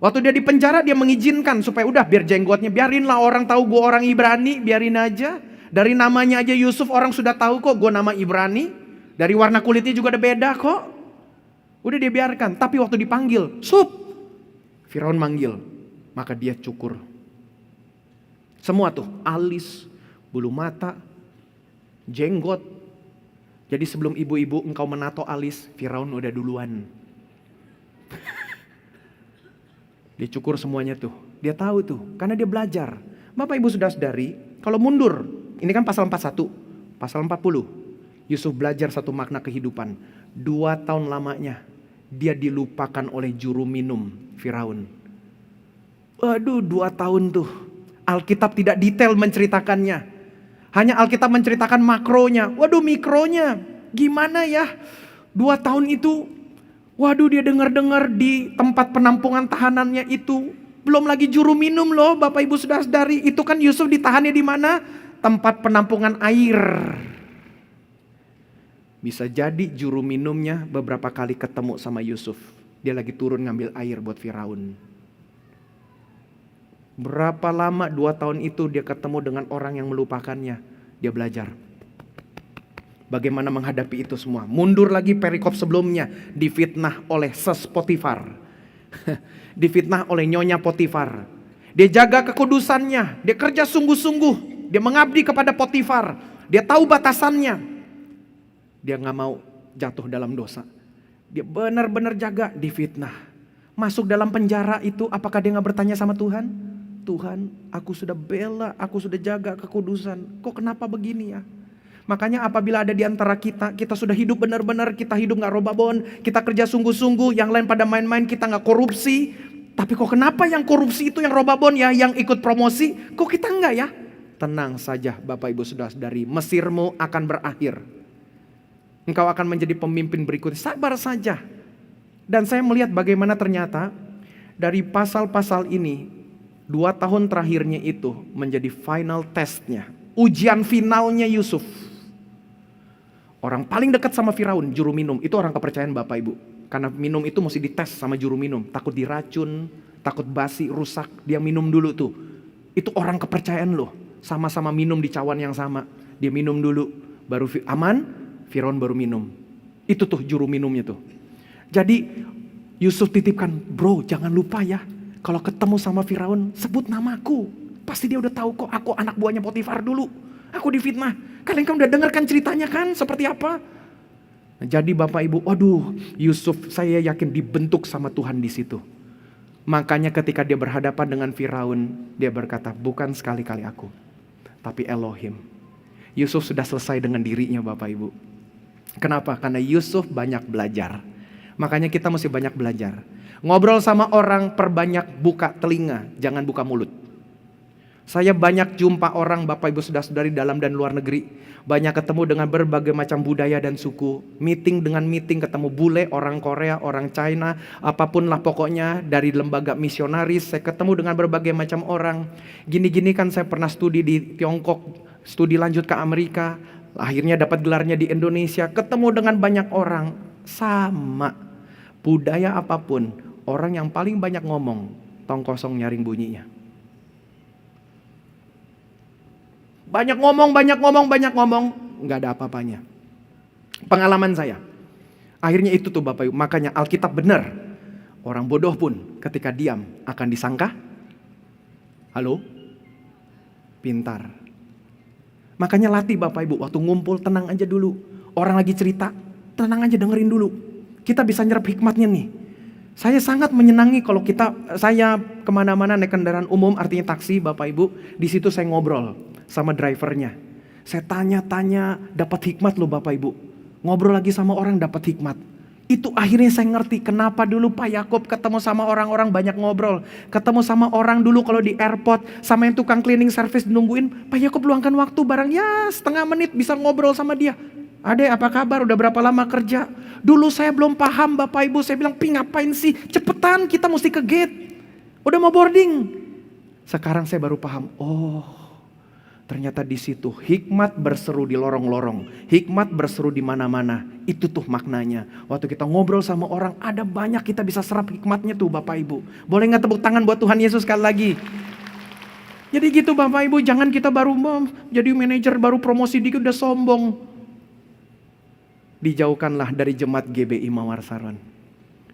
Waktu dia di penjara dia mengizinkan supaya udah biar jenggotnya, biarinlah orang tahu gue orang Ibrani, biarin aja. Dari namanya aja Yusuf orang sudah tahu kok gue nama Ibrani. Dari warna kulitnya juga ada beda kok. Udah dia biarkan. Tapi waktu dipanggil, Firaun manggil, maka dia cukur. Semua tuh, alis, bulu mata, jenggot. Jadi sebelum ibu-ibu engkau menato alis, Firaun udah duluan. Dia cukur semuanya tuh. Dia tahu tuh, karena dia belajar. Bapak Ibu saudara-saudari, kalau mundur, ini kan pasal 41, pasal 40. Yusuf belajar satu makna kehidupan. 2 tahun lamanya dia dilupakan oleh juru minum Firaun. Waduh, 2 tahun tuh. Alkitab tidak detail menceritakannya. Hanya Alkitab menceritakan makronya. Waduh, mikronya gimana ya? 2 tahun itu, waduh dia dengar-dengar di tempat penampungan tahanannya itu. Belum lagi juru minum loh Bapak Ibu saudara-saudari. Itu kan Yusuf ditahannya di mana? Tempat penampungan air. Bisa jadi juru minumnya beberapa kali ketemu sama Yusuf. Dia lagi turun ngambil air buat Firaun. Berapa lama 2 tahun itu dia ketemu dengan orang yang melupakannya. Dia belajar bagaimana menghadapi itu semua. Mundur lagi perikop sebelumnya, difitnah oleh Potifar. Difitnah oleh nyonya Potifar. Dia jaga kekudusannya, dia kerja sungguh-sungguh, dia mengabdi kepada Potifar. Dia tahu batasannya. Dia gak mau jatuh dalam dosa. Dia benar-benar jaga, difitnah. Masuk dalam penjara itu, apakah dia gak bertanya sama Tuhan? Tuhan, aku sudah bela, aku sudah jaga kekudusan. Kok kenapa begini ya? Makanya apabila ada di antara kita, kita sudah hidup benar-benar, kita hidup gak robabon, kita kerja sungguh-sungguh, yang lain pada main-main, kita gak korupsi. Tapi kok kenapa yang korupsi itu yang robabon ya, yang ikut promosi, kok kita enggak ya? Tenang saja Bapak Ibu saudara-saudari, Mesirmu akan berakhir. Engkau akan menjadi pemimpin berikutnya, sabar saja. Dan saya melihat bagaimana ternyata dari pasal-pasal ini, 2 tahun terakhirnya itu menjadi final testnya. Ujian finalnya Yusuf. Orang paling dekat sama Firaun, juru minum. Itu orang kepercayaan Bapak Ibu. Karena minum itu mesti dites sama juru minum. Takut diracun, takut basi, rusak. Dia minum dulu tuh. Itu orang kepercayaan loh. Sama-sama minum di cawan yang sama. Dia minum dulu, baru aman, Firaun baru minum. Itu tuh juru minumnya tuh. Jadi Yusuf titipkan, bro jangan lupa ya, kalau ketemu sama Firaun sebut namaku. Pasti dia udah tahu kok aku anak buahnya Potifar dulu. Aku difitnah. Kalian kan udah dengarkan ceritanya kan seperti apa? Nah, jadi Bapak Ibu, waduh, Yusuf saya yakin dibentuk sama Tuhan di situ. Makanya ketika dia berhadapan dengan Firaun, dia berkata, bukan sekali-kali aku, tapi Elohim. Yusuf sudah selesai dengan dirinya Bapak Ibu. Kenapa? Karena Yusuf banyak belajar. Makanya kita mesti banyak belajar. Ngobrol sama orang perbanyak buka telinga, jangan buka mulut. Saya banyak jumpa orang Bapak Ibu saudara-saudari dalam dan luar negeri. Banyak ketemu dengan berbagai macam budaya dan suku. Meeting dengan meeting, ketemu bule, orang Korea, orang China, apapun lah pokoknya dari lembaga misionaris. Saya ketemu dengan berbagai macam orang. Gini-gini kan saya pernah studi di Tiongkok, studi lanjut ke Amerika. Akhirnya dapat gelarnya di Indonesia. Ketemu dengan banyak orang. Sama. Budaya apapun, orang yang paling banyak ngomong, tong kosong nyaring bunyinya. Banyak ngomong, nggak ada apa-apanya. Pengalaman saya. Akhirnya itu tuh Bapak Ibu, makanya Alkitab benar. Orang bodoh pun ketika diam akan disangka, halo, pintar. Makanya latih Bapak Ibu, waktu ngumpul tenang aja dulu. Orang lagi cerita, tenang aja dengerin dulu. Kita bisa nyerap hikmatnya nih. Saya sangat menyenangi kalau saya kemana-mana naik kendaraan umum, artinya taksi Bapak Ibu. Di situ saya ngobrol sama drivernya. Saya tanya-tanya, dapat hikmat loh Bapak Ibu. Ngobrol lagi sama orang dapat hikmat. Itu akhirnya saya ngerti kenapa dulu Pak Yakub ketemu sama orang-orang banyak ngobrol. Ketemu sama orang dulu kalau di airport, sama yang tukang cleaning service nungguin, Pak Yakub luangkan waktu barang ya setengah menit bisa ngobrol sama dia. Adek apa kabar, udah berapa lama kerja? Dulu saya belum paham Bapak Ibu, saya bilang Pi ngapain sih, cepetan kita mesti ke gate. Udah mau boarding. Sekarang saya baru paham, oh ternyata di situ hikmat berseru di lorong-lorong, hikmat berseru di mana-mana. Itu tuh maknanya. Waktu kita ngobrol sama orang, ada banyak kita bisa serap hikmatnya tuh Bapak Ibu. Boleh nggak tepuk tangan buat Tuhan Yesus sekali lagi? Jadi gitu Bapak Ibu, jangan kita baru jadi manajer, baru promosi dikit udah sombong. Dijauhkanlah dari jemaat GBI Mawar Saron.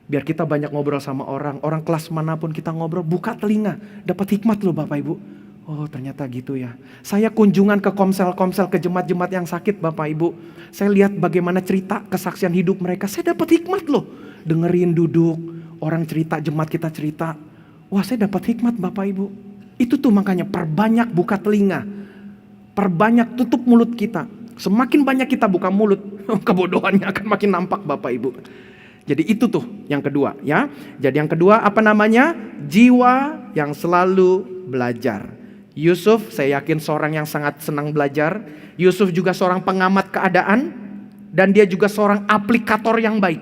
Biar kita banyak ngobrol sama orang kelas manapun kita ngobrol, buka telinga, dapat hikmat loh Bapak Ibu. Oh ternyata gitu ya. Saya kunjungan ke komsel-komsel, ke jemaat-jemaat yang sakit Bapak Ibu. Saya lihat bagaimana cerita kesaksian hidup mereka. Saya dapat hikmat loh. Dengerin duduk, orang cerita, jemaat kita cerita. Wah saya dapat hikmat Bapak Ibu. Itu tuh makanya perbanyak buka telinga. Perbanyak tutup mulut kita. Semakin banyak kita buka mulut, kebodohannya akan makin nampak Bapak Ibu. Jadi itu tuh yang kedua ya. Jadi yang kedua apa namanya? Jiwa yang selalu belajar. Yusuf saya yakin seorang yang sangat senang belajar. Yusuf juga seorang pengamat keadaan. Dan dia juga seorang aplikator yang baik.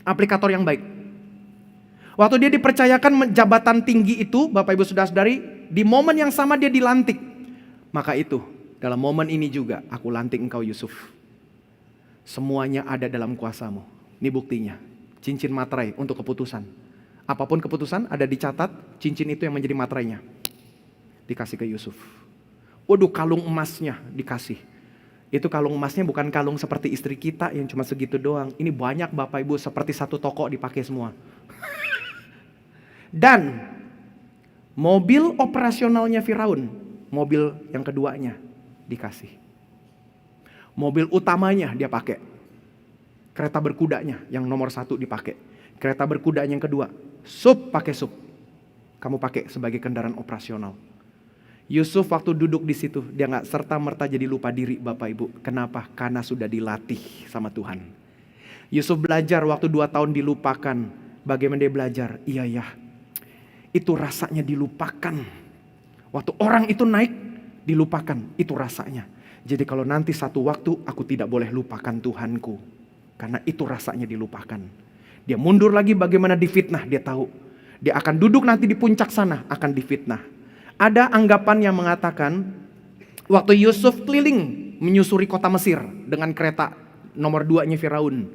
Aplikator yang baik. Waktu dia dipercayakan jabatan tinggi itu, Bapak Ibu Saudara-saudari, di momen yang sama dia dilantik. Maka itu, dalam momen ini juga aku lantik engkau Yusuf. Semuanya ada dalam kuasamu. Ini buktinya. Cincin materai untuk keputusan. Apapun keputusan ada dicatat, cincin itu yang menjadi materainya. Dikasih ke Yusuf. Waduh kalung emasnya dikasih. Itu kalung emasnya bukan kalung seperti istri kita yang cuma segitu doang. Ini banyak Bapak Ibu seperti satu toko dipakai semua. Dan mobil operasionalnya Firaun, mobil yang keduanya dikasih. Mobil utamanya dia pakai. Kereta berkudanya yang nomor 1 dipakai. Kereta berkudanya yang kedua, pakai sub. Kamu pakai sebagai kendaraan operasional. Yusuf waktu duduk di situ, dia gak serta-merta jadi lupa diri Bapak Ibu. Kenapa? Karena sudah dilatih sama Tuhan. Yusuf belajar waktu 2 tahun dilupakan. Bagaimana dia belajar? Iya ya, itu rasanya dilupakan. Waktu orang itu naik, dilupakan, itu rasanya. Jadi kalau nanti satu waktu aku tidak boleh lupakan Tuhanku. Karena itu rasanya dilupakan. Dia mundur lagi bagaimana difitnah, dia tahu. Dia akan duduk nanti di puncak sana, akan difitnah. Ada anggapan yang mengatakan, waktu Yusuf keliling menyusuri kota Mesir dengan kereta nomor 2-nya Firaun.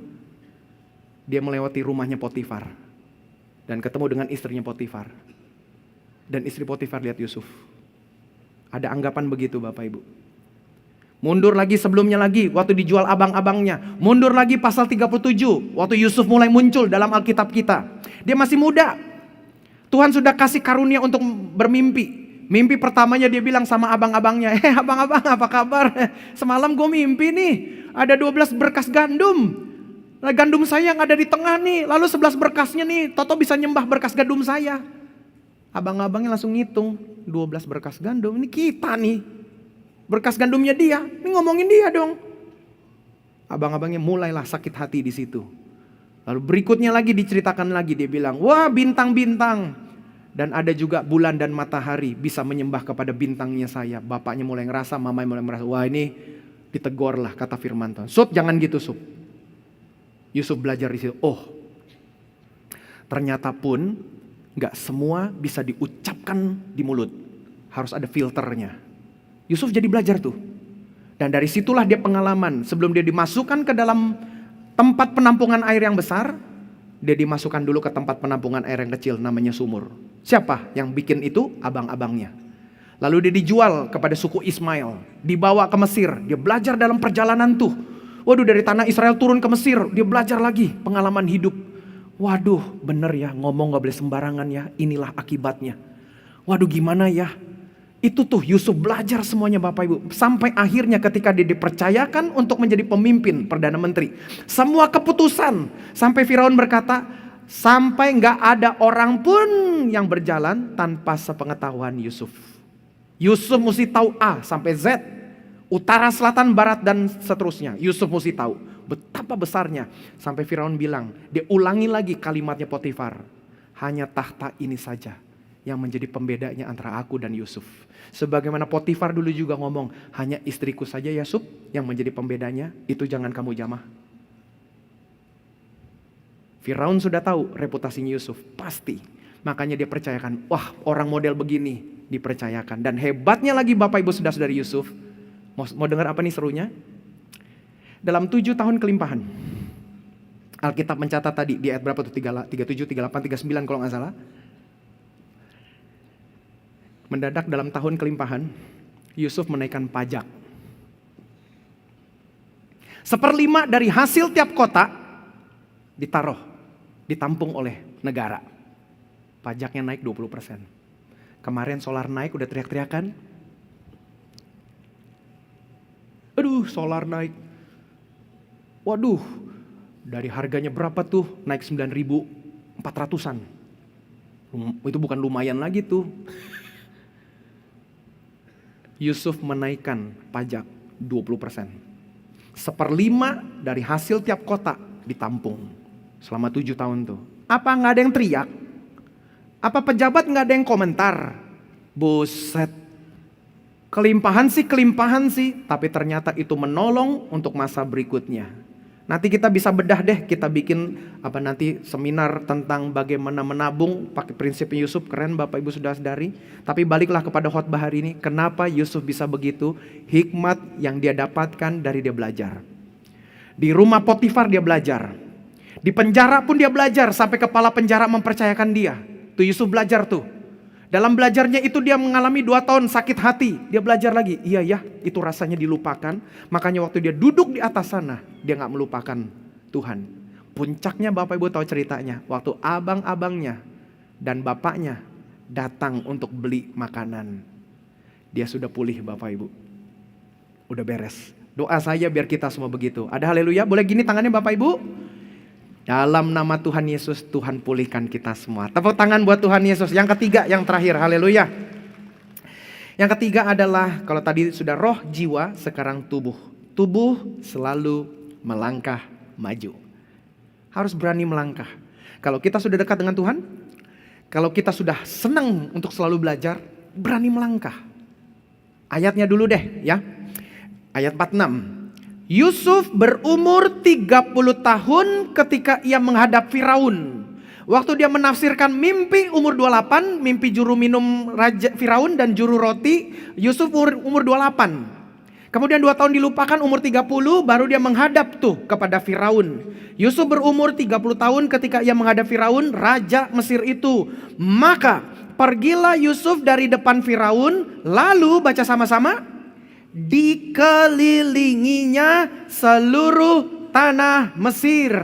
Dia melewati rumahnya Potifar. Dan ketemu dengan istrinya Potifar. Dan istri Potifar lihat Yusuf. Ada anggapan begitu Bapak Ibu. Mundur lagi sebelumnya lagi, waktu dijual abang-abangnya. Mundur lagi pasal 37, waktu Yusuf mulai muncul dalam Alkitab kita. Dia masih muda. Tuhan sudah kasih karunia untuk bermimpi. Mimpi pertamanya dia bilang sama abang-abangnya, abang-abang apa kabar? Semalam gue mimpi nih, ada 12 berkas gandum. Nah, gandum saya yang ada di tengah nih, lalu 11 berkasnya nih, Toto bisa nyembah berkas gandum saya. Abang-abangnya langsung ngitung, 12 berkas gandum, ini kita nih. Berkas gandumnya dia, ini ngomongin dia dong. Abang-abangnya mulailah sakit hati di situ. Lalu berikutnya lagi diceritakan lagi, dia bilang, wah bintang-bintang. Dan ada juga bulan dan matahari bisa menyembah kepada bintangnya saya. Bapaknya mulai ngerasa, mamanya mulai merasa, wah ini ditegur lah kata firman Tuhan. Sup, jangan gitu Sup. Yusuf belajar di situ, oh ternyata pun gak semua bisa diucapkan di mulut. Harus ada filternya. Yusuf jadi belajar tuh. Dan dari situlah dia pengalaman. Sebelum dia dimasukkan ke dalam tempat penampungan air yang besar, dia dimasukkan dulu ke tempat penampungan air yang kecil namanya sumur. Siapa yang bikin itu? Abang-abangnya. Lalu dia dijual kepada suku Ismail. Dibawa ke Mesir. Dia belajar dalam perjalanan tuh. Waduh, dari tanah Israel turun ke Mesir. Dia belajar lagi pengalaman hidup. Waduh, bener ya, ngomong gak boleh sembarangan ya. Inilah akibatnya. Waduh, gimana ya? Itu tuh Yusuf belajar semuanya Bapak Ibu. Sampai akhirnya ketika dia dipercayakan untuk menjadi pemimpin Perdana Menteri. Semua keputusan. Sampai Firaun berkata, sampai gak ada orang pun yang berjalan tanpa sepengetahuan Yusuf. Yusuf mesti tahu A sampai Z. Utara, selatan, barat, dan seterusnya. Yusuf mesti tahu betapa besarnya. Sampai Firaun bilang, dia ulangi lagi kalimatnya Potifar. Hanya tahta ini saja yang menjadi pembedanya antara aku dan Yusuf. Sebagaimana Potifar dulu juga ngomong, hanya istriku saja Yusuf yang menjadi pembedanya, itu jangan kamu jamah. Firaun sudah tahu reputasinya Yusuf, pasti. Makanya dia percayakan, wah orang model begini dipercayakan. Dan hebatnya lagi Bapak Ibu saudara-saudari Yusuf, mau dengar apa nih serunya? Dalam 7 tahun kelimpahan, Alkitab mencatat tadi di ayat berapa tuh? 37, 38, 39 kalau gak salah. Mendadak dalam tahun kelimpahan, Yusuf menaikkan pajak. 1/5 dari hasil tiap kota ditaruh, ditampung oleh negara. Pajaknya naik 20%. Kemarin solar naik udah teriak-teriakan. Aduh, solar naik. Waduh, dari harganya berapa tuh? Naik 9.400-an. Itu bukan lumayan lagi tuh. Yusuf menaikkan pajak 20%. 1/5 dari hasil tiap kota ditampung selama 7 tahun tuh. Apa gak ada yang teriak? Apa pejabat gak ada yang komentar? Buset. Kelimpahan sih, tapi ternyata itu menolong untuk masa berikutnya. Nanti kita bisa bedah deh, kita bikin nanti seminar tentang bagaimana menabung pakai prinsip Yusuf, keren Bapak Ibu saudara-saudari. Tapi baliklah kepada khotbah hari ini, kenapa Yusuf bisa begitu? Hikmat yang dia dapatkan dari dia belajar. Di rumah Potifar dia belajar. Di penjara pun dia belajar, sampai kepala penjara mempercayakan dia. Tuh Yusuf belajar tuh. Dalam belajarnya itu dia mengalami 2 tahun sakit hati. Dia belajar lagi. Iya ya, itu rasanya dilupakan. Makanya waktu dia duduk di atas sana, dia gak melupakan Tuhan. Puncaknya Bapak Ibu tahu ceritanya. Waktu abang-abangnya dan bapaknya datang untuk beli makanan. Dia sudah pulih Bapak Ibu. Udah beres. Doa saya biar kita semua begitu. Ada haleluya? Boleh gini tangannya Bapak Ibu? Dalam nama Tuhan Yesus, Tuhan pulihkan kita semua. Tepuk tangan buat Tuhan Yesus. Yang ketiga, yang terakhir, haleluya. Yang ketiga adalah, kalau tadi sudah roh, jiwa, sekarang tubuh. Tubuh selalu melangkah maju. Harus berani melangkah. Kalau kita sudah dekat dengan Tuhan, kalau kita sudah senang untuk selalu belajar, berani melangkah. Ayatnya dulu deh ya. Ayat 46. Yusuf berumur 30 tahun ketika ia menghadap Firaun. Waktu dia menafsirkan mimpi umur 28, mimpi juru minum Raja Firaun dan juru roti, Yusuf umur 28. Kemudian 2 tahun dilupakan, umur 30 baru dia menghadap tuh kepada Firaun. Yusuf berumur 30 tahun ketika ia menghadap Firaun, raja Mesir itu. Maka pergilah Yusuf dari depan Firaun, lalu baca sama-sama, dikelilinginya seluruh tanah Mesir.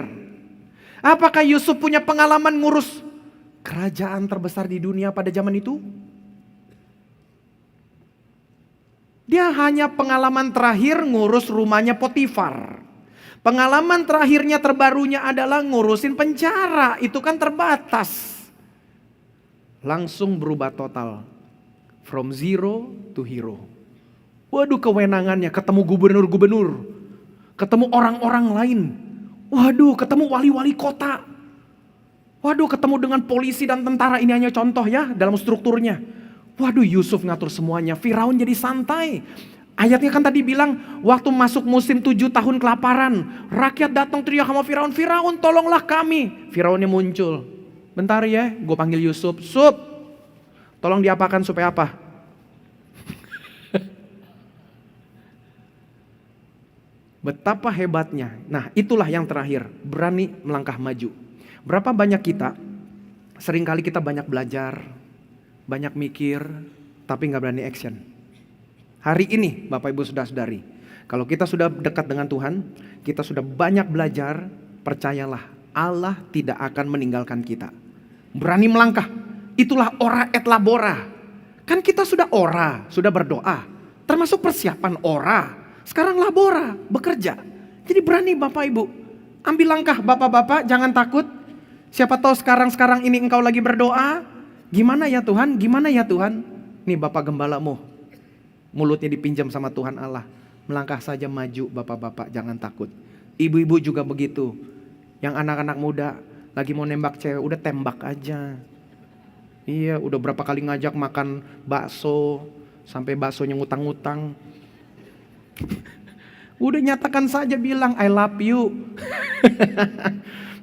Apakah Yusuf punya pengalaman ngurus kerajaan terbesar di dunia pada zaman itu? Dia hanya pengalaman terakhir ngurus rumahnya Potifar. Pengalaman terakhirnya terbarunya adalah ngurusin penjara. Itu kan terbatas. Langsung berubah total. From zero to hero. Waduh, kewenangannya, ketemu gubernur-gubernur. Ketemu orang-orang lain. Waduh, ketemu wali-wali kota. Waduh, ketemu dengan polisi dan tentara. Ini hanya contoh ya dalam strukturnya. Waduh, Yusuf ngatur semuanya. Firaun jadi santai. Ayatnya kan tadi bilang, waktu masuk musim 7 tahun kelaparan, rakyat datang teriak sama Firaun, Firaun tolonglah kami. Firaunnya muncul. Bentar ya, gue panggil Yusuf. Sup, tolong diapakan supaya apa? Betapa hebatnya. Nah, itulah yang terakhir, berani melangkah maju. Berapa banyak kita, seringkali kita banyak belajar, banyak mikir, tapi gak berani action. Hari ini Bapak Ibu Saudara-saudari, kalau kita sudah dekat dengan Tuhan, kita sudah banyak belajar, percayalah Allah tidak akan meninggalkan kita. Berani melangkah, itulah ora et labora. Kan kita sudah ora, sudah berdoa, termasuk persiapan ora. Sekarang labora, bekerja. Jadi berani Bapak Ibu, ambil langkah Bapak-bapak, jangan takut. Siapa tahu sekarang ini engkau lagi berdoa, gimana ya Tuhan? Gimana ya Tuhan? Nih Bapak Gembalamu, mulutnya dipinjam sama Tuhan Allah. Melangkah saja maju Bapak-bapak, jangan takut. Ibu-ibu juga begitu. Yang anak-anak muda lagi mau nembak cewek, udah tembak aja. Iya, udah berapa kali ngajak makan bakso, sampai baksonya ngutang-ngutang. Udah nyatakan saja bilang I love you.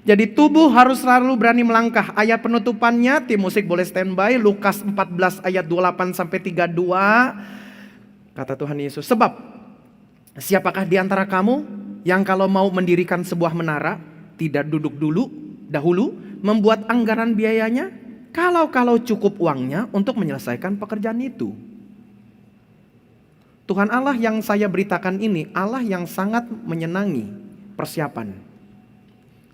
Jadi tubuh harus selalu berani melangkah. Ayat penutupannya, tim musik boleh standby. Lukas 14 ayat 28 sampai 32. Kata Tuhan Yesus, sebab siapakah di antara kamu yang kalau mau mendirikan sebuah menara tidak duduk dahulu membuat anggaran biayanya, kalau cukup uangnya untuk menyelesaikan pekerjaan itu. Tuhan Allah yang saya beritakan ini Allah yang sangat menyenangi persiapan.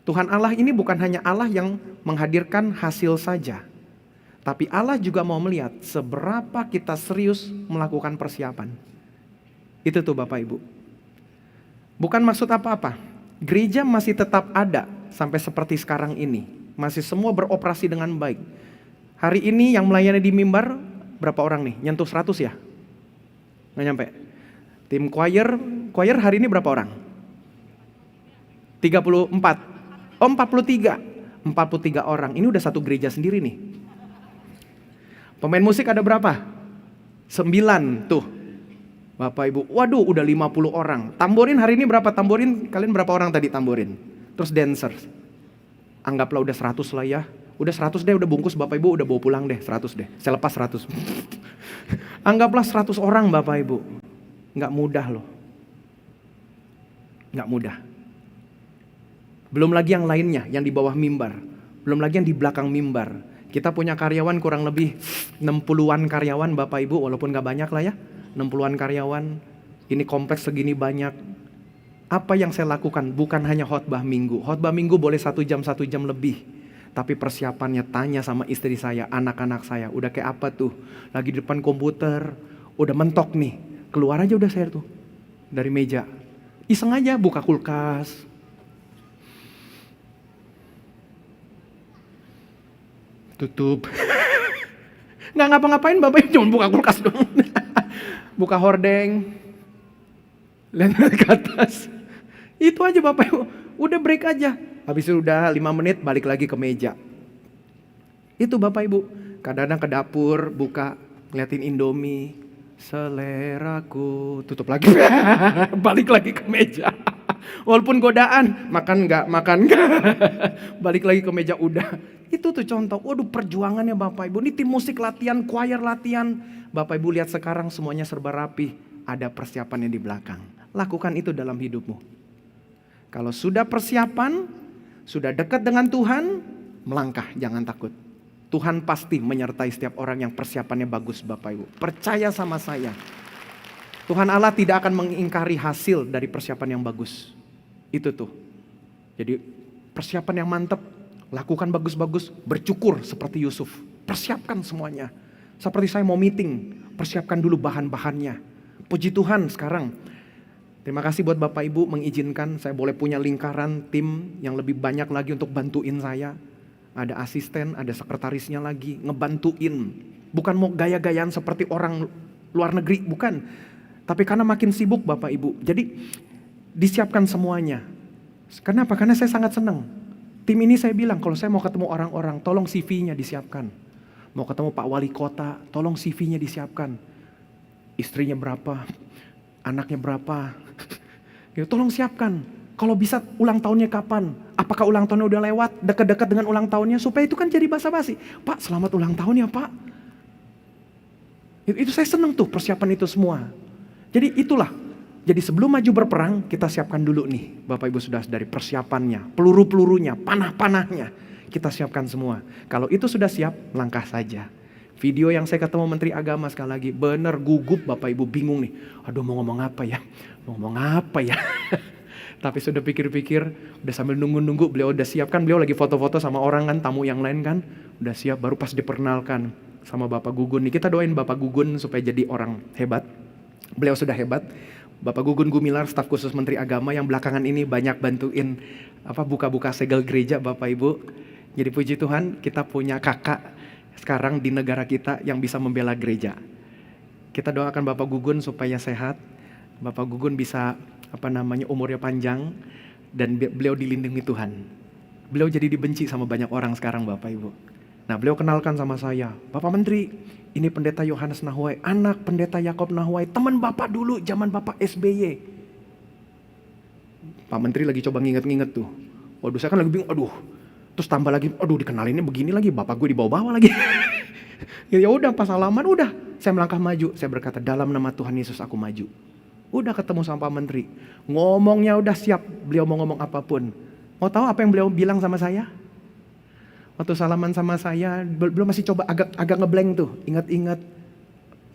Tuhan Allah ini bukan hanya Allah yang menghadirkan hasil saja, tapi Allah juga mau melihat seberapa kita serius melakukan persiapan. Itu tuh Bapak Ibu. Bukan maksud apa-apa. Gereja masih tetap ada sampai seperti sekarang ini. Masih semua beroperasi dengan baik. Hari ini yang melayani di mimbar berapa orang nih? Nyentuh 100 ya? Nggak nyampe. Tim choir hari ini berapa orang? 34. Oh 43 orang, ini udah satu gereja sendiri nih. Pemain musik ada berapa? 9 tuh Bapak Ibu, waduh udah 50 orang. Tamborin hari ini berapa tamborin? Kalian berapa orang tadi tamborin? Terus dancers, anggaplah udah 100 lah ya. Udah 100 deh, udah bungkus Bapak Ibu, udah bawa pulang deh 100 deh. Saya lepas 100. Anggaplah 100 orang Bapak Ibu. Nggak mudah loh. Nggak mudah. Belum lagi yang lainnya, yang di bawah mimbar. Belum lagi yang di belakang mimbar. Kita punya karyawan kurang lebih 60-an karyawan Bapak Ibu, walaupun gak banyak lah ya. 60-an karyawan, ini kompleks segini banyak. Apa yang saya lakukan bukan hanya khotbah minggu. Khotbah minggu boleh 1 jam lebih. Tapi persiapannya tanya sama istri saya, anak-anak saya. Udah kayak apa tuh? Lagi di depan komputer, udah mentok nih. Keluar aja udah saya tuh dari meja. Iseng aja buka kulkas. Tutup. Nggak ngapa-ngapain Bapak Ibu, cuma buka kulkas dong. Buka hordeng. Lihat ke atas. Itu aja Bapak Ibu. Udah break aja. Habis itu udah 5 menit balik lagi ke meja. Itu Bapak Ibu. Kadang-kadang ke dapur, buka, ngeliatin Indomie. Seleraku. Tutup lagi. Balik lagi ke meja. Walaupun godaan, makan enggak. Balik lagi ke meja udah. Itu tuh contoh, waduh perjuangannya Bapak Ibu. Ini tim musik latihan, choir latihan. Bapak Ibu lihat sekarang semuanya serba rapi. ada persiapannya di belakang. Lakukan itu dalam hidupmu. Kalau sudah persiapan, sudah dekat dengan Tuhan, melangkah, jangan takut. Tuhan pasti menyertai setiap orang yang persiapannya bagus, Bapak Ibu. Percaya sama saya. Tuhan Allah tidak akan mengingkari hasil dari persiapan yang bagus. Itu tuh. Jadi persiapan yang mantap, lakukan bagus-bagus, bercukur seperti Yusuf. Persiapkan semuanya. Seperti saya mau meeting, persiapkan dulu bahan-bahannya. Puji Tuhan sekarang. Terima kasih buat Bapak Ibu mengizinkan saya boleh punya lingkaran tim yang lebih banyak lagi untuk bantuin saya. Ada asisten, ada sekretarisnya lagi, ngebantuin. Bukan mau gaya-gayaan seperti orang luar negeri, bukan. Tapi karena makin sibuk Bapak Ibu. Jadi disiapkan semuanya. Kenapa? Karena saya sangat senang. Tim ini saya bilang kalau saya mau ketemu orang-orang, tolong CV-nya disiapkan. Mau ketemu Pak Wali Kota, tolong CV-nya disiapkan. Istrinya berapa, anaknya berapa. Gitu, tolong siapkan. Kalau bisa ulang tahunnya kapan? Apakah ulang tahunnya udah lewat? Dekat-dekat dengan ulang tahunnya supaya itu kan jadi basa-basi. Pak, selamat ulang tahun ya Pak. Itu saya senang tuh persiapan itu semua. Jadi itulah. Jadi sebelum maju berperang kita siapkan dulu nih Bapak Ibu sudah dari persiapannya, peluru-pelurunya, panah-panahnya. Kita siapkan semua. Kalau itu sudah siap, langkah saja. Video yang saya ketemu Menteri Agama sekali lagi, bener gugup Bapak Ibu, bingung nih. Aduh mau ngomong apa ya? Mau ngomong apa ya? Tapi sudah pikir-pikir, udah sambil nunggu-nunggu, beliau udah siap kan, beliau lagi foto-foto sama orang kan, tamu yang lain kan. Udah siap, baru pas diperkenalkan sama Bapak Gugun nih. Kita doain Bapak Gugun supaya jadi orang hebat. Beliau sudah hebat. Bapak Gugun Gumilar, staf khusus Menteri Agama yang belakangan ini banyak bantuin buka-buka segel gereja Bapak Ibu. Jadi puji Tuhan kita punya kakak sekarang di negara kita yang bisa membela gereja. Kita doakan Bapak Gugun supaya sehat. Bapak Gugun bisa umurnya panjang dan beliau dilindungi Tuhan. Beliau jadi dibenci sama banyak orang sekarang Bapak Ibu. Nah beliau kenalkan sama saya, Bapak Menteri, ini pendeta Yohanes Nahuai, anak pendeta Yakob Nahuai, teman Bapak dulu zaman Bapak SBY. Pak Menteri lagi coba nginget-nginget tuh. Waduh saya kan lagi bingung, aduh. Terus tambah lagi, aduh dikenalinnya begini lagi, Bapak gue dibawa-bawa lagi. Ya udah pas salaman udah, saya melangkah maju, saya berkata dalam nama Tuhan Yesus aku maju. Udah ketemu sama Pak Menteri, ngomongnya udah siap, beliau mau ngomong apapun. Mau tahu apa yang beliau bilang sama saya? Waktu salaman sama saya, belum masih coba agak ngeblank tuh, ingat-ingat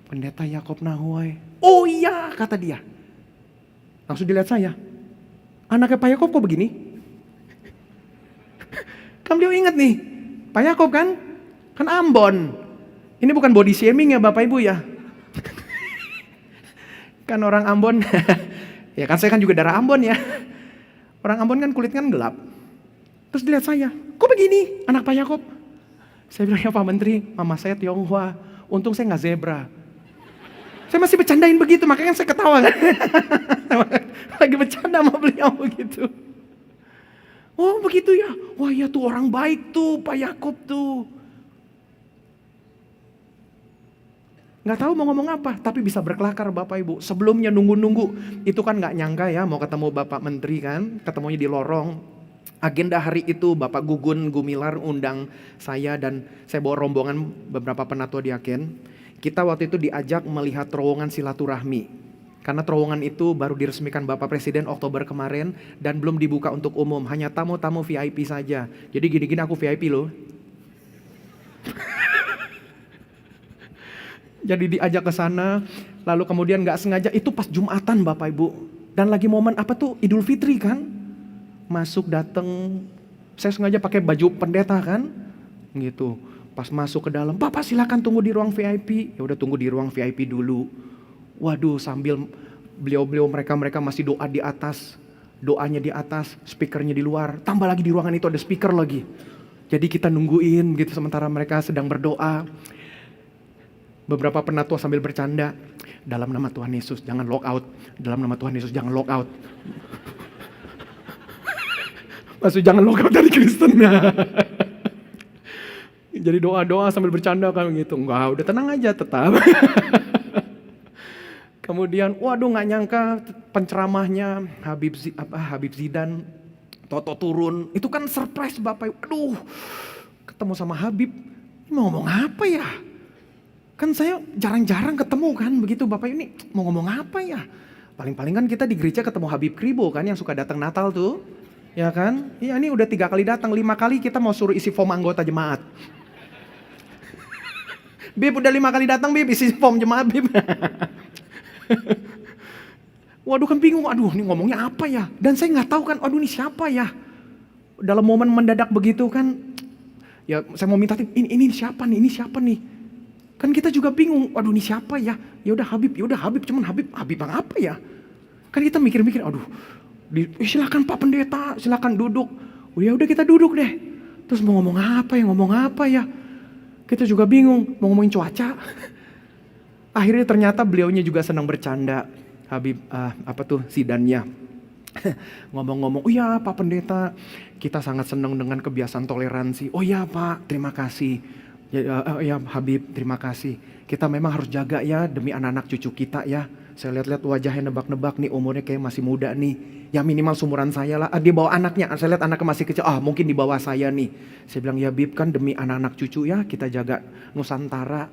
pendeta Yakob Nahuai. Oh iya, kata dia. Langsung dilihat saya, anaknya Pak Yakob kok begini? Kan beliau ingat nih, Pak Yakob kan Ambon. Ini bukan body shaming ya Bapak Ibu ya. Kan orang Ambon, ya kan saya kan juga darah Ambon ya. Orang Ambon kan kulit kan gelap. Terus dilihat saya, kok begini anak Pak Yakob? Saya bilang ya Pak Menteri, mama saya Tionghoa, untung saya gak zebra. Saya masih bercandain begitu, makanya saya ketawa kan. Lagi bercanda sama beliau begitu. Oh begitu ya, wah ya tuh orang baik tuh Pak Yakob tuh. Gak tahu mau ngomong apa, tapi bisa berkelakar Bapak Ibu. Sebelumnya nunggu-nunggu, itu kan gak nyangka ya mau ketemu Bapak Menteri kan, ketemunya di lorong. Agenda hari itu Bapak Gugun Gumilar undang saya dan saya bawa rombongan beberapa penatua diaken. Kita waktu itu diajak melihat terowongan silaturahmi. Karena terowongan itu baru diresmikan Bapak Presiden Oktober kemarin dan belum dibuka untuk umum. Hanya tamu-tamu VIP saja. Jadi gini-gini aku VIP loh. Jadi diajak ke sana, lalu kemudian gak sengaja itu pas Jumatan Bapak Ibu. Dan lagi momen Idul Fitri kan. Masuk datang, saya sengaja pakai baju pendeta kan, gitu. Pas masuk ke dalam, Bapak silakan tunggu di ruang VIP. Ya udah tunggu di ruang VIP dulu. Waduh, sambil beliau mereka masih doa di atas, doanya di atas, speakernya di luar. Tambah lagi di ruangan itu ada speaker lagi. Jadi kita nungguin gitu sementara mereka sedang berdoa. Beberapa penatua sambil bercanda, dalam nama Tuhan Yesus jangan lock out, dalam nama Tuhan Yesus jangan lock out. Maksud jangan lock out dari Kristen. Jadi doa-doa sambil bercanda kan gitu. Enggak, udah tenang aja tetap. Kemudian waduh gak nyangka penceramahnya Habib Zidan, Toto turun. Itu kan surprise Bapak. Aduh, ketemu sama Habib. Mau ngomong apa ya? Kan saya jarang-jarang ketemu kan begitu Bapak ini mau ngomong apa ya? Paling-paling kan kita di gereja ketemu Habib Kribo kan yang suka datang Natal tuh. Ya kan? Iya ini udah 3 kali datang, 5 kali kita mau suruh isi form anggota jemaat. Bib udah 5 kali datang Bib isi form jemaat Bib. Waduh kan bingung, aduh ini ngomongnya apa ya? Dan saya nggak tahu kan, aduh ini siapa ya? Dalam momen mendadak begitu kan, ya saya mau minta ini siapa nih, ini siapa nih? Kan kita juga bingung, waduh ini siapa ya? Ya udah Habib, cuman Habib yang apa ya? Kan kita mikir-mikir, aduh, silakan Pak Pendeta, silakan duduk. Oh ya udah kita duduk deh. Terus mau ngomong apa ya? Kita juga bingung, mau ngomongin cuaca. Akhirnya ternyata beliaunya juga senang bercanda. Habib, Sidannya. Ngomong-ngomong, oh ya Pak Pendeta, kita sangat senang dengan kebiasaan toleransi. Oh ya Pak, terima kasih. Ya Habib, terima kasih. Kita memang harus jaga ya demi anak-anak cucu kita ya. Saya lihat-lihat wajahnya nebak-nebak nih, umurnya kayak masih muda nih. Ya minimal seumuran saya lah. Dia bawa anaknya, saya lihat anaknya masih kecil. Mungkin di bawah saya nih. Saya bilang ya Habib kan demi anak-anak cucu ya, kita jaga Nusantara.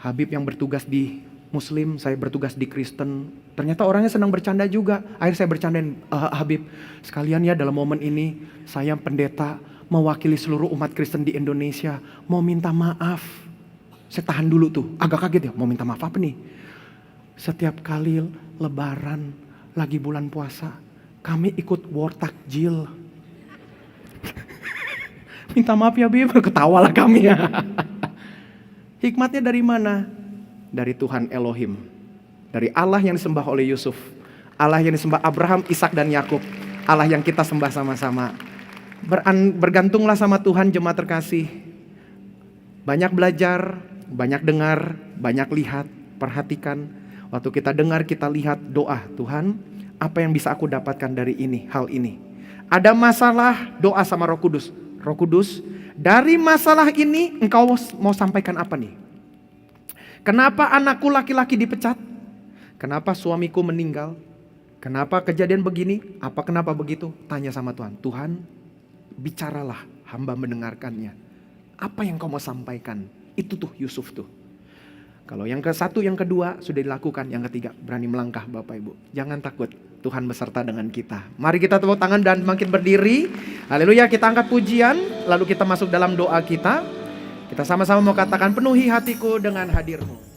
Habib yang bertugas di Muslim, saya bertugas di Kristen. Ternyata orangnya senang bercanda juga. Akhirnya saya bercandain, Habib, sekalian ya dalam momen ini, saya pendeta mewakili seluruh umat Kristen di Indonesia, mau minta maaf. Saya tahan dulu tuh, agak kaget ya, mau minta maaf apa nih? Setiap kali lebaran, lagi bulan puasa, kami ikut war takjil. Minta maaf ya Bib, ketawalah kami ya. Hikmatnya dari mana? Dari Tuhan Elohim. Dari Allah yang disembah oleh Yusuf. Allah yang disembah Abraham, Ishak dan Yakub. Allah yang kita sembah sama-sama. Bergantunglah sama Tuhan jemaat terkasih. Banyak belajar, banyak dengar, banyak lihat, perhatikan. Waktu kita dengar, kita lihat doa. Tuhan, apa yang bisa aku dapatkan dari hal ini? Ada masalah, doa sama Roh Kudus. Roh Kudus, dari masalah ini engkau mau sampaikan apa nih? Kenapa anakku laki-laki dipecat? Kenapa suamiku meninggal? Kenapa kejadian begini? Kenapa begitu? Tanya sama Tuhan. Tuhan, bicaralah, hamba mendengarkannya. Apa yang kau mau sampaikan? Itu tuh Yusuf tuh. Kalau yang ke-1, yang kedua sudah dilakukan, yang ketiga berani melangkah Bapak Ibu. Jangan takut, Tuhan beserta dengan kita. Mari kita tepuk tangan dan bangkit berdiri. Haleluya, kita angkat pujian, lalu kita masuk dalam doa kita. Kita sama-sama mau katakan, penuhi hatiku dengan hadir-Mu.